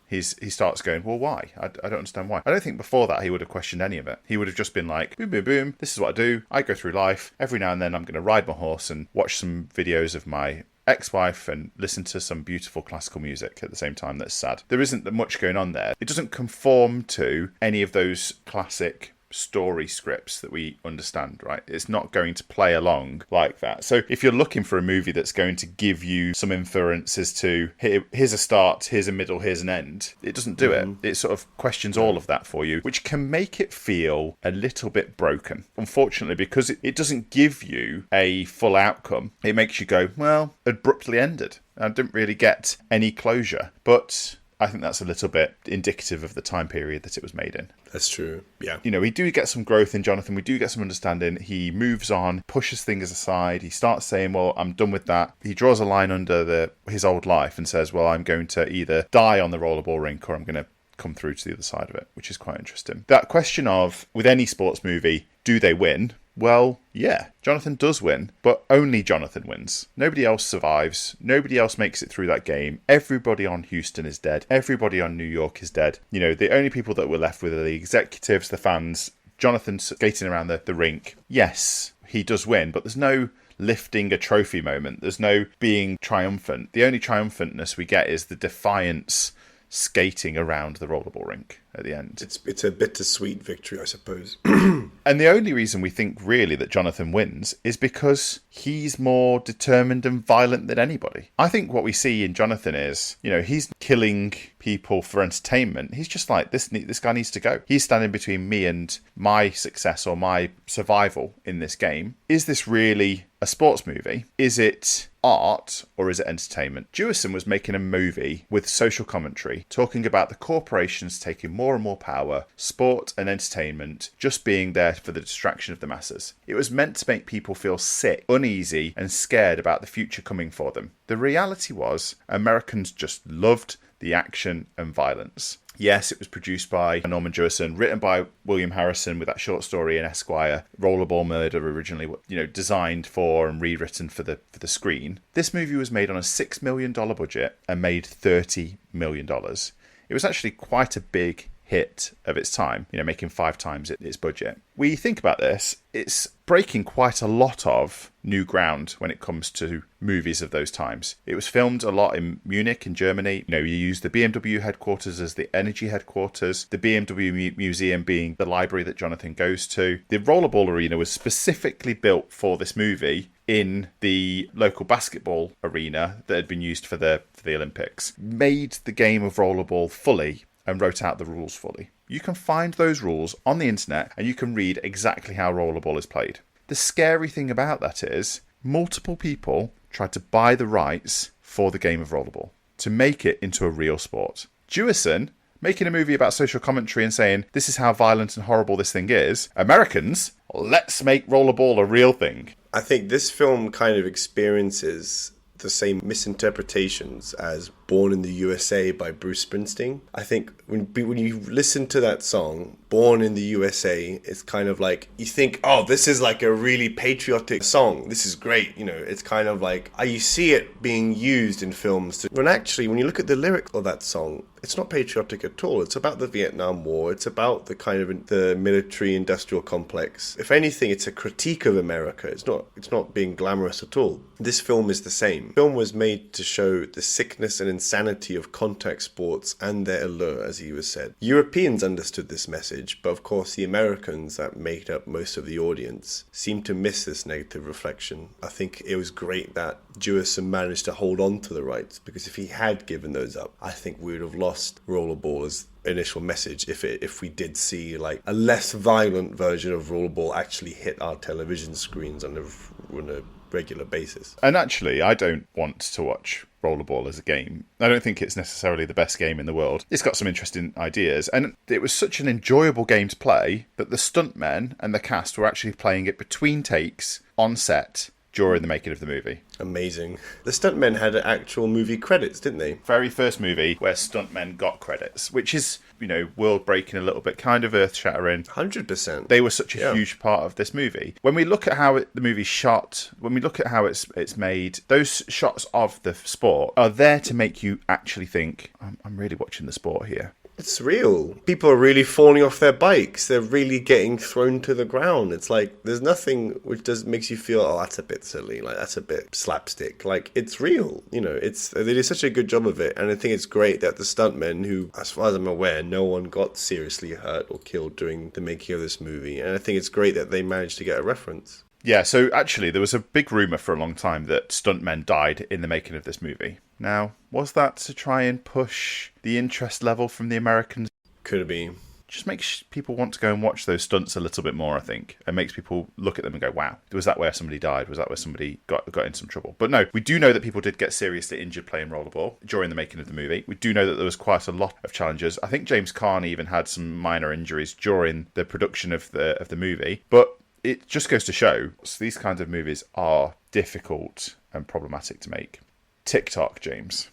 He starts going, well, why? I don't understand why. I don't think before that he would have questioned any of it. He would have just been like, boom, boom, boom, this is what I do. I go through life. Every now and then I'm going to ride my horse and watch some videos of my ex-wife and listen to some beautiful classical music at the same time that's sad. There isn't much going on there. It doesn't conform to any of those classic story scripts that we understand, right? It's not going to play along like that. So if you're looking for a movie that's going to give you some inferences to here's a start, here's a middle, here's an end, it doesn't do it. It sort of questions all of that for you, which can make it feel a little bit broken. Unfortunately, because it doesn't give you a full outcome, it makes you go, well, abruptly ended. I didn't really get any closure. But I think that's a little bit indicative of the time period that it was made in. That's true, yeah. You know, we do get some growth in Johnathan. We do get some understanding. He moves on, pushes things aside. He starts saying, well, I'm done with that. He draws a line under his old life and says, well, I'm going to either die on the rollerball rink or I'm going to come through to the other side of it, which is quite interesting. That question of, with any sports movie, do they win? Well, yeah, Johnathan does win, but only Johnathan wins. Nobody else survives. Nobody else makes it through that game. Everybody on Houston is dead. Everybody on New York is dead. You know, the only people that were left with are the executives, the fans, Johnathan skating around the rink. Yes, he does win, but there's no lifting a trophy moment. There's no being triumphant. The only triumphantness we get is the defiance skating around the rollerball rink at the end. It's a bittersweet victory, I suppose. And the only reason we think really that Johnathan wins is because he's more determined and violent than anybody. I think what we see in Johnathan is, you know, he's killing people for entertainment. He's just like, this guy needs to go. He's standing between me and my success or my survival in this game. Is this really a sports movie? Is it art or is it entertainment? Jewison was making a movie with social commentary, talking about the corporations taking more and more power, sport and entertainment just being there for the distraction of the masses. It was meant to make people feel sick, uneasy and scared about the future coming for them. The reality was Americans just loved the action and violence. Yes, it was produced by Norman Jewison, written by William Harrison with that short story in Esquire, Rollerball Murder, originally, you know, designed for and rewritten for the screen. This movie was made on a $6 million budget and made $30 million. It was actually quite a big hit of its time, you know, making 5 times its budget. We think about this, it's breaking quite a lot of new ground when it comes to movies of those times. It was filmed a lot in Munich in Germany. You know, you use the BMW headquarters as the energy headquarters, the BMW museum being the library that Johnathan goes to. The rollerball arena was specifically built for this movie in the local basketball arena that had been used for the Olympics. Made the game of rollerball fully and wrote out the rules fully. You can find those rules on the internet and you can read exactly how rollerball is played. The scary thing about that is multiple people tried to buy the rights for the game of Rollerball to make it into a real sport. Jewison making a movie about social commentary and saying, this is how violent and horrible this thing is. Americans, let's make Rollerball a real thing. I think this film kind of experiences the same misinterpretations as Born in the USA by Bruce Springsteen. I think when you listen to that song, Born in the USA, it's kind of like, you think, oh, this is like a really patriotic song. This is great. You know, it's kind of like, you see it being used in films. When actually, when you look at the lyrics of that song, it's not patriotic at all. It's about the Vietnam War. It's about the kind of the military-industrial complex. If anything, it's a critique of America. It's not being glamorous at all. This film is the same. The film was made to show the sickness and insanity of contact sports and their allure, as he was said. Europeans understood this message, but of course the Americans that made up most of the audience seemed to miss this negative reflection. I think it was great that Jewison managed to hold on to the rights, because if he had given those up, I think we would have lost Rollerball as initial message if we did see like a less violent version of Rollerball actually hit our television screens on a regular basis. And actually, I don't want to watch Rollerball as a game. I don't think it's necessarily the best game in the world. It's got some interesting ideas, and it was such an enjoyable game to play that the stuntmen and the cast were actually playing it between takes on set during the making of the movie. Amazing. The stuntmen had actual movie credits, didn't they? Very first movie where stuntmen got credits, which is, you know, world-breaking a little bit, kind of earth-shattering. 100%. They were such a huge part of this movie. When we look at how the movie's shot, when we look at how it's made, those shots of the sport are there to make you actually think, I'm really watching the sport here. It's real. People are really falling off their bikes. They're really getting thrown to the ground. It's like, there's nothing which makes you feel, oh, that's a bit silly. Like, that's a bit slapstick. Like, it's real. You know, they did such a good job of it. And I think it's great that the stuntmen, who, as far as I'm aware, no one got seriously hurt or killed during the making of this movie. And I think it's great that they managed to get a reference. Yeah, so actually there was a big rumour for a long time that stuntmen died in the making of this movie. Now, was that to try and push the interest level from the Americans? Could be. Just makes people want to go and watch those stunts a little bit more, I think. It makes people look at them and go, wow, was that where somebody died? Was that where somebody got in some trouble? But no, we do know that people did get seriously injured playing Rollerball during the making of the movie. We do know that there was quite a lot of challenges. I think James Caan even had some minor injuries during the production of the movie. But it just goes to show, so these kinds of movies are difficult and problematic to make. TikTok, James.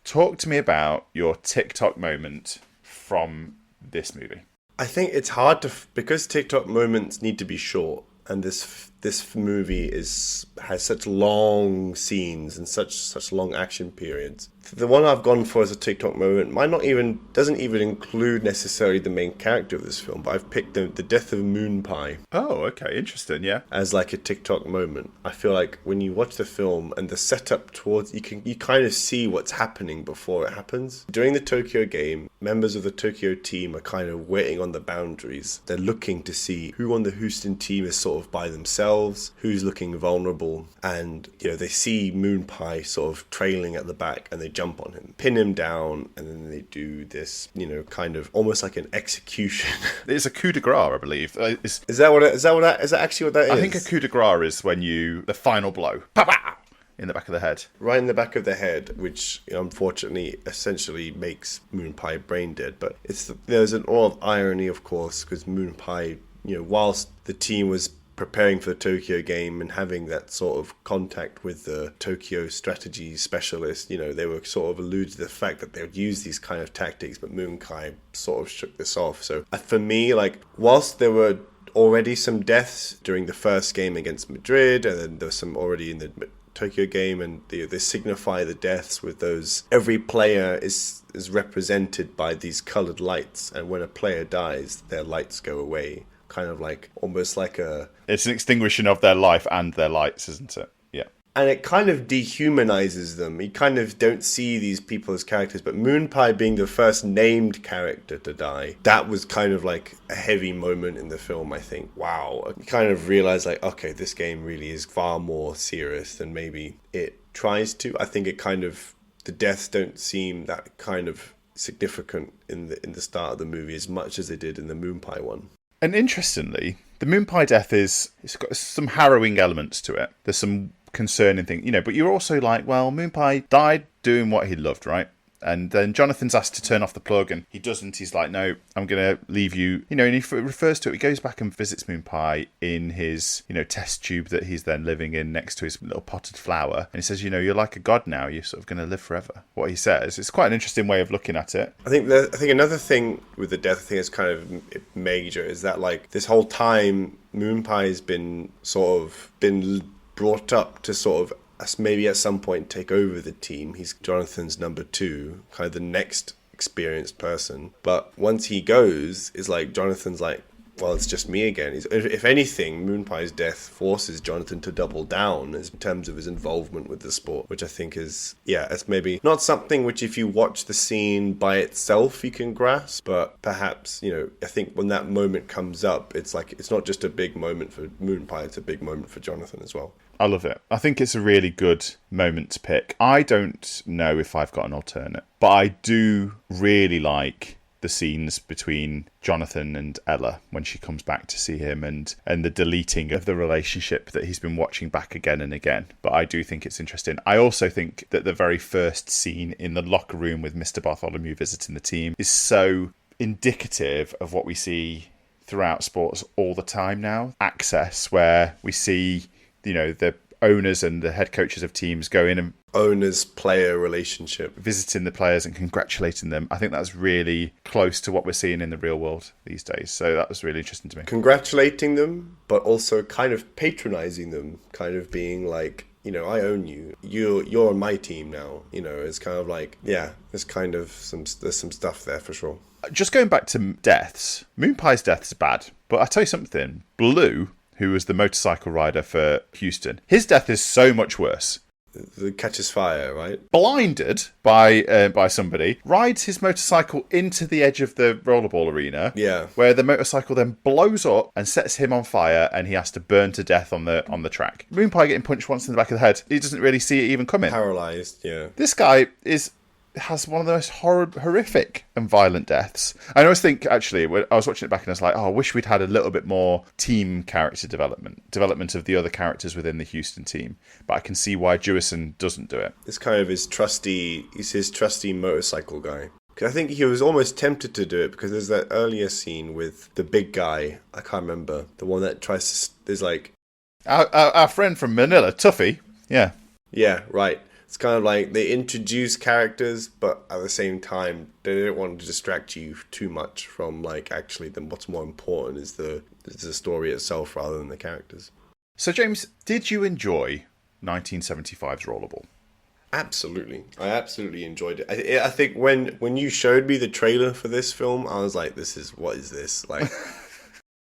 Talk to me about your TikTok moment from this movie. I think it's hard because TikTok moments need to be short, and this movie has such long scenes and such long action periods. The one I've gone for as a TikTok moment doesn't even include necessarily the main character of this film, but I've picked the death of Moon Pie. Oh, okay, interesting, yeah. As like a TikTok moment. I feel like when you watch the film and the setup towards, you kind of see what's happening before it happens. During the Tokyo game, members of the Tokyo team are kind of waiting on the boundaries. They're looking to see who on the Houston team is sort of by themselves, who's looking vulnerable, and you know, they see Moon Pie sort of trailing at the back, and they jump on him, pin him down, and then they do this, you know, kind of almost like an execution. It's a coup de grace, I believe. Is that actually what that is? I think a coup de grace is when the final blow, pa-pa, in the back of the head. Right in the back of the head, which unfortunately essentially makes Moon Pie brain dead. But there's an awe of irony, of course, because Moon Pie, you know, whilst the team was preparing for the Tokyo game and having that sort of contact with the Tokyo strategy specialist, you know, they were sort of alluded to the fact that they would use these kind of tactics, but Moon Pie sort of shook this off. So for me, like, whilst there were already some deaths during the first game against Madrid, and then there was some already in the Tokyo game, and they signify the deaths with those, every player is represented by these coloured lights, and when a player dies, their lights go away. Kind of like, almost like it's an extinguishing of their life and their lights, isn't it? Yeah. And it kind of dehumanizes them. You kind of don't see these people as characters, but Moon Pie being the first named character to die, that was kind of like a heavy moment in the film, I think. Wow. You kind of realize, like, okay, this game really is far more serious than maybe it tries to. I think the deaths don't seem that kind of significant in the start of the movie as much as they did in the Moon Pie one. And interestingly, the Moon Pie death it's got some harrowing elements to it. There's some concerning thing, but you're also like, well, Moonpie died doing what he loved, right? And then Jonathan's asked to turn off the plug, and he doesn't. He's like, no, I'm going to leave you. And he refers to it. He goes back and visits Moonpie in his, test tube that he's then living in next to his little potted flower. And he says, you're like a god now. You're sort of going to live forever. What he says. It's quite an interesting way of looking at it. I think another thing with the death thing is kind of major is that, like, this whole time Moonpie has been brought up to sort of maybe at some point take over the team. He's Jonathan's number 2, kind of the next experienced person. But once he goes, it's like Jonathan's like, well, it's just me again. If anything, Moonpie's death forces Johnathan to double down in terms of his involvement with the sport, which I think is, it's maybe not something which if you watch the scene by itself you can grasp, but perhaps, I think when that moment comes up, it's like, it's not just a big moment for Moonpie, it's a big moment for Johnathan as well. I love it. I think it's a really good moment to pick. I don't know if I've got an alternate, but I do really like the scenes between Johnathan and Ella when she comes back to see him, and the deleting of the relationship that he's been watching back again and again. But I do think it's interesting. I also think that the very first scene in the locker room with Mr. Bartholomew visiting the team is so indicative of what we see throughout sports all the time now. Access, where we see the owners and the head coaches of teams go in and owners-player relationship, visiting the players and congratulating them. I think that's really close to what we're seeing in the real world these days. So that was really interesting to me. Congratulating them, but also kind of patronizing them, kind of being like, I own you. You're on my team now. It's kind of like, there's kind of there's some stuff there for sure. Just going back to deaths, Moonpie's death is bad, but I tell you something, Blue, who was the motorcycle rider for Houston, his death is so much worse. The catches fire, right? Blinded by somebody, rides his motorcycle into the edge of the rollerball arena. Yeah. Where the motorcycle then blows up and sets him on fire, and he has to burn to death on the track. Moonpie getting punched once in the back of the head. He doesn't really see it even coming. Paralyzed, yeah. This guy has one of the most horrific and violent deaths. I always think, actually, when I was watching it back and I was like, I wish we'd had a little bit more team character development of the other characters within the Houston team. But I can see why Jewison doesn't do it. It's kind of his trusty motorcycle guy. Because I think he was almost tempted to do it, because there's that earlier scene with the big guy. I can't remember. The one that tries to... There's like... Our friend from Manila, Tuffy. Yeah. Yeah, right. It's kind of like they introduce characters, but at the same time, they don't want to distract you too much from, like, actually what's more important is the story itself rather than the characters. So, James, did you enjoy 1975's Rollerball? Absolutely. I absolutely enjoyed it. I think when you showed me the trailer for this film, I was like, what is this? Like...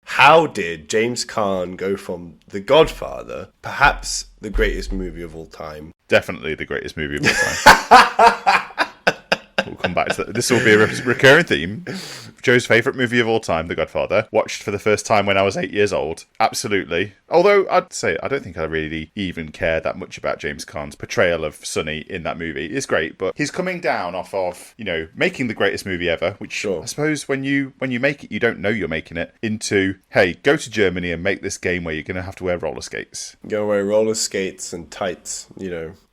How did James Caan go from The Godfather, perhaps the greatest movie of all time? Definitely the greatest movie of all time. We'll come back to that. This will be a recurring theme. Joe's favourite movie of all time, The Godfather. Watched for the first time when I was 8 years old. Absolutely. Although, I'd say, I don't think I really even care that much about James Caan's portrayal of Sonny in that movie. It's great, but he's coming down off of, making the greatest movie ever, which sure. I suppose when you make it, you don't know you're making it, into, hey, go to Germany and make this game where you're going to have to wear roller skates. You're going to wear roller skates and tights,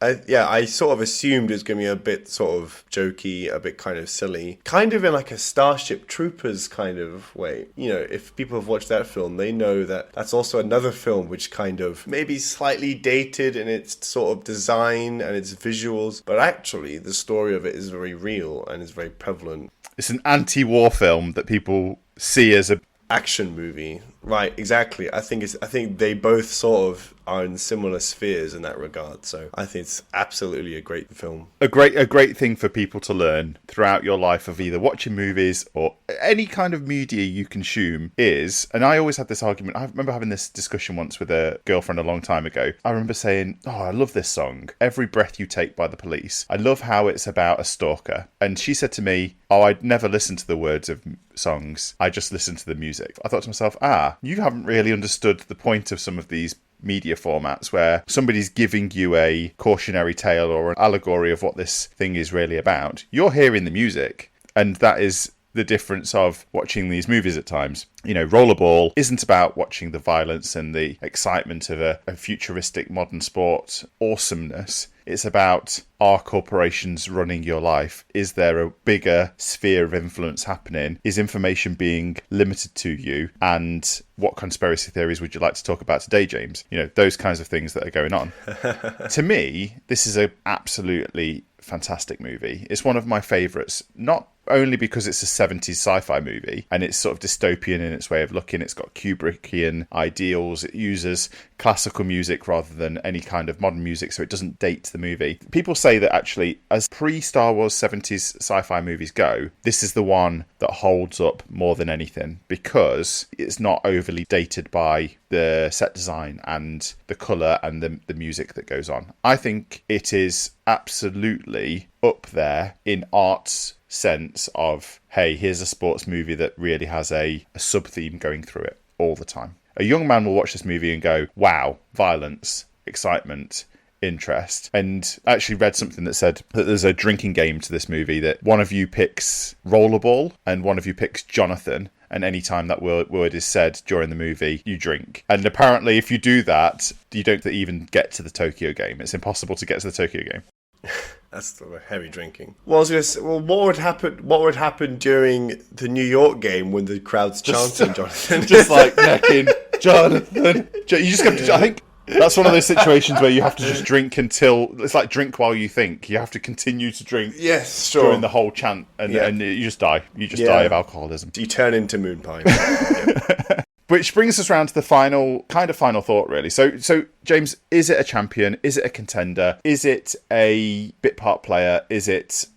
I sort of assumed it was going to be a bit sort of jokey, a bit kind of silly, kind of in like a Starship Troopers kind of way. If people have watched that film, they know that that's also another film which kind of maybe slightly dated in its sort of design and its visuals, but actually the story of it is very real and is very prevalent. It's an anti-war film that people see as a action movie. Right, exactly. I think they both sort of are in similar spheres in that regard. So I think it's absolutely a great film. A great thing for people to learn throughout your life of either watching movies or any kind of media you consume is, and I always had this argument, I remember having this discussion once with a girlfriend a long time ago. I remember saying, I love this song, Every Breath You Take by The Police. I love how it's about a stalker. And she said to me, I'd never listen to the words of songs. I just listen to the music. I thought to myself, you haven't really understood the point of some of these media formats where somebody's giving you a cautionary tale or an allegory of what this thing is really about. You're hearing the music, and that is the difference of watching these movies at times. You know, Rollerball isn't about watching the violence and the excitement of a futuristic modern sport awesomeness. It's about, are corporations running your life? Is there a bigger sphere of influence happening? Is information being limited to you? And what conspiracy theories would you like to talk about today, James? You know, those kinds of things that are going on. To me, this is an absolutely fantastic movie. It's one of my favourites, not only because it's a 70s sci-fi movie and it's sort of dystopian in its way of looking. It's got Kubrickian ideals. It uses classical music rather than any kind of modern music, so it doesn't date the movie. People say that actually, as pre-Star Wars 70s sci-fi movies go, this is the one that holds up more than anything because it's not overly dated by the set design and the colour and the music that goes on. I think it is absolutely up there in art's sense of, hey, here's a sports movie that really has a sub-theme going through it all the time. A young man will watch this movie and go, wow, violence, excitement, interest. And I actually read something that said that there's a drinking game to this movie, that one of you picks Rollerball and one of you picks Johnathan, and any time that word is said during the movie, you drink. And apparently if you do that, you don't even get to the Tokyo game. It's impossible to get to the Tokyo game. That's the heavy drinking. Well, I was going to say, what would happen during the New York game when the crowd's chanting Johnathan? Just like necking Johnathan. You just have to, I think that's one of those situations where you have to just drink until, it's like drink while you think. You have to continue to drink during the whole chant and you just die. You just die of alcoholism. You turn into Moonpine. Which brings us around to the final thought, really. So James, is it a champion? Is it a contender? Is it a bit part player? Is it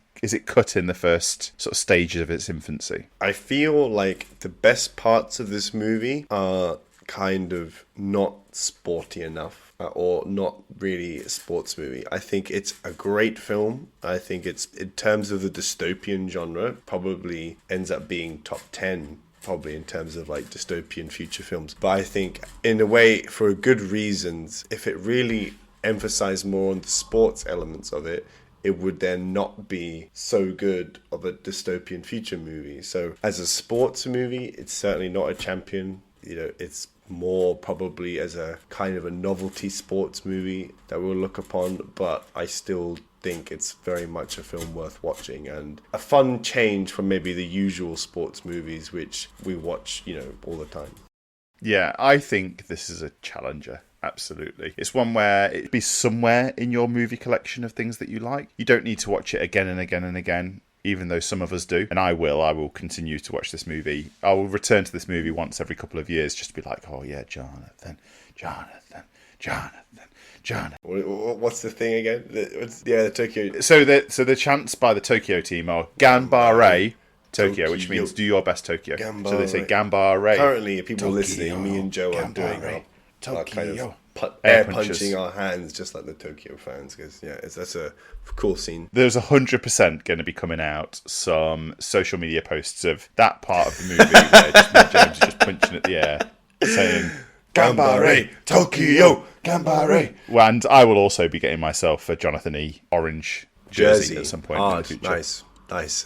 cut in the first sort of stages of its infancy? I feel like the best parts of this movie are kind of not sporty enough, or not really a sports movie. I think it's a great film. I think it's, in terms of the dystopian genre, probably ends up being top 10 probably in terms of like dystopian future films. But I think in a way, for good reasons, if it really emphasized more on the sports elements of it, it would then not be so good of a dystopian future movie. So as a sports movie, it's certainly not a champion. You know, it's more probably as a kind of a novelty sports movie that we'll look upon, but I still think it's very much a film worth watching and a fun change from maybe the usual sports movies which we watch, you know, all the time. Yeah, I think this is a challenger. Absolutely. It's one where it'd be somewhere in your movie collection of things that you like. You don't need to watch it again and again and again, even though some of us do. And I will continue to watch this movie. I will return to this movie once every couple of years just to be like, oh yeah, Johnathan. What's the thing again? The Tokyo. So the chants by the Tokyo team are Ganbare Tokyo, which means do your best Tokyo. Ganbare. So they say Ganbare. Currently, people Tokyo, listening, me and Joe are doing our kind of air punching our hands just like the Tokyo fans, because that's a cool scene. There's 100% going to be coming out some social media posts of that part of the movie where just James is just punching at the air saying Ganbare Tokyo Ganbare. And I will also be getting myself a Johnathan E orange jersey at some point in the future. Nice.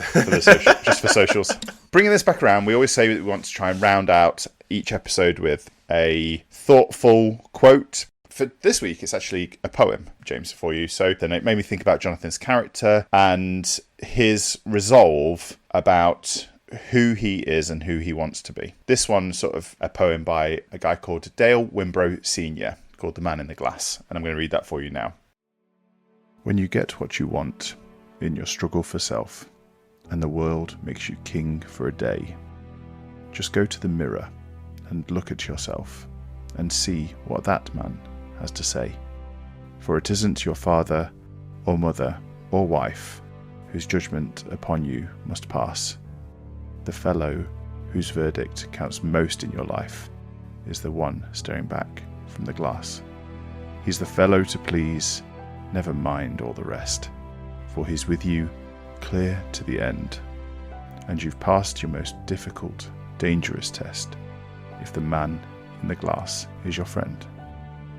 Just for socials. Bringing this back around, we always say we want to try and round out each episode with a thoughtful quote. For this week, it's actually a poem, James, for you. So then it made me think about Jonathan's character and his resolve about who he is and who he wants to be. This one, sort of a poem by a guy called Dale Wimbrough Sr., called The Man in the Glass. And I'm going to read that for you now. When you get what you want in your struggle for self, and the world makes you king for a day, just go to the mirror and look at yourself and see what that man has to say. For it isn't your father or mother or wife whose judgment upon you must pass. The fellow whose verdict counts most in your life is the one staring back from the glass. He's the fellow to please, never mind all the rest, for he's with you clear to the end, and you've passed your most difficult, dangerous test if the man in the glass is your friend.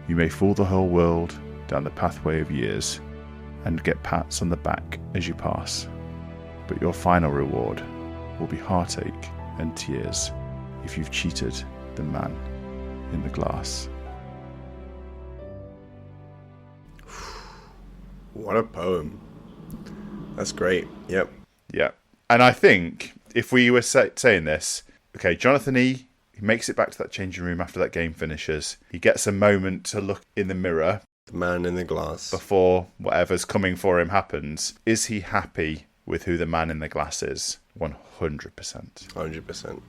You may fool the whole world down the pathway of years and get pats on the back as you pass, but your final reward will be heartache and tears if you've cheated the man in the glass. What a poem. That's great. Yep. Yeah. And I think if we were saying this, okay, Johnathan E, he makes it back to that changing room after that game finishes. He gets a moment to look in the mirror. The man in the glass. Before whatever's coming for him happens. Is he happy with who the man in the glass is? 100%. 100%.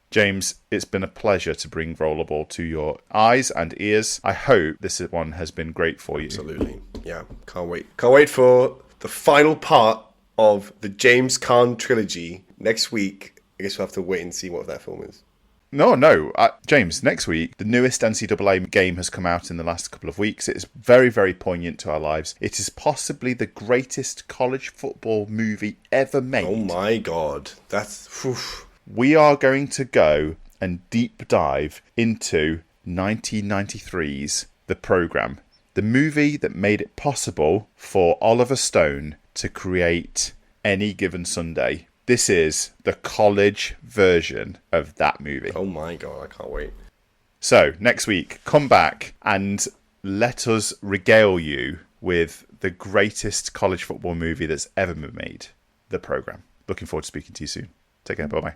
James, it's been a pleasure to bring Rollerball to your eyes and ears. I hope this one has been great for you. Absolutely. Yeah, can't wait. Can't wait for the final part of the James Caan trilogy next week. I guess we'll have to wait and see what that film is. No. James, next week, the newest NCAA game has come out in the last couple of weeks. It is very, very poignant to our lives. It is possibly the greatest college football movie ever made. Oh my God. That's... Whew. We are going to go and deep dive into 1993's The Programme, the movie that made it possible for Oliver Stone to create Any Given Sunday. This is the college version of that movie. Oh my God, I can't wait. So, next week, come back and let us regale you with the greatest college football movie that's ever been made, The Programme. Looking forward to speaking to you soon. Take care, bye-bye.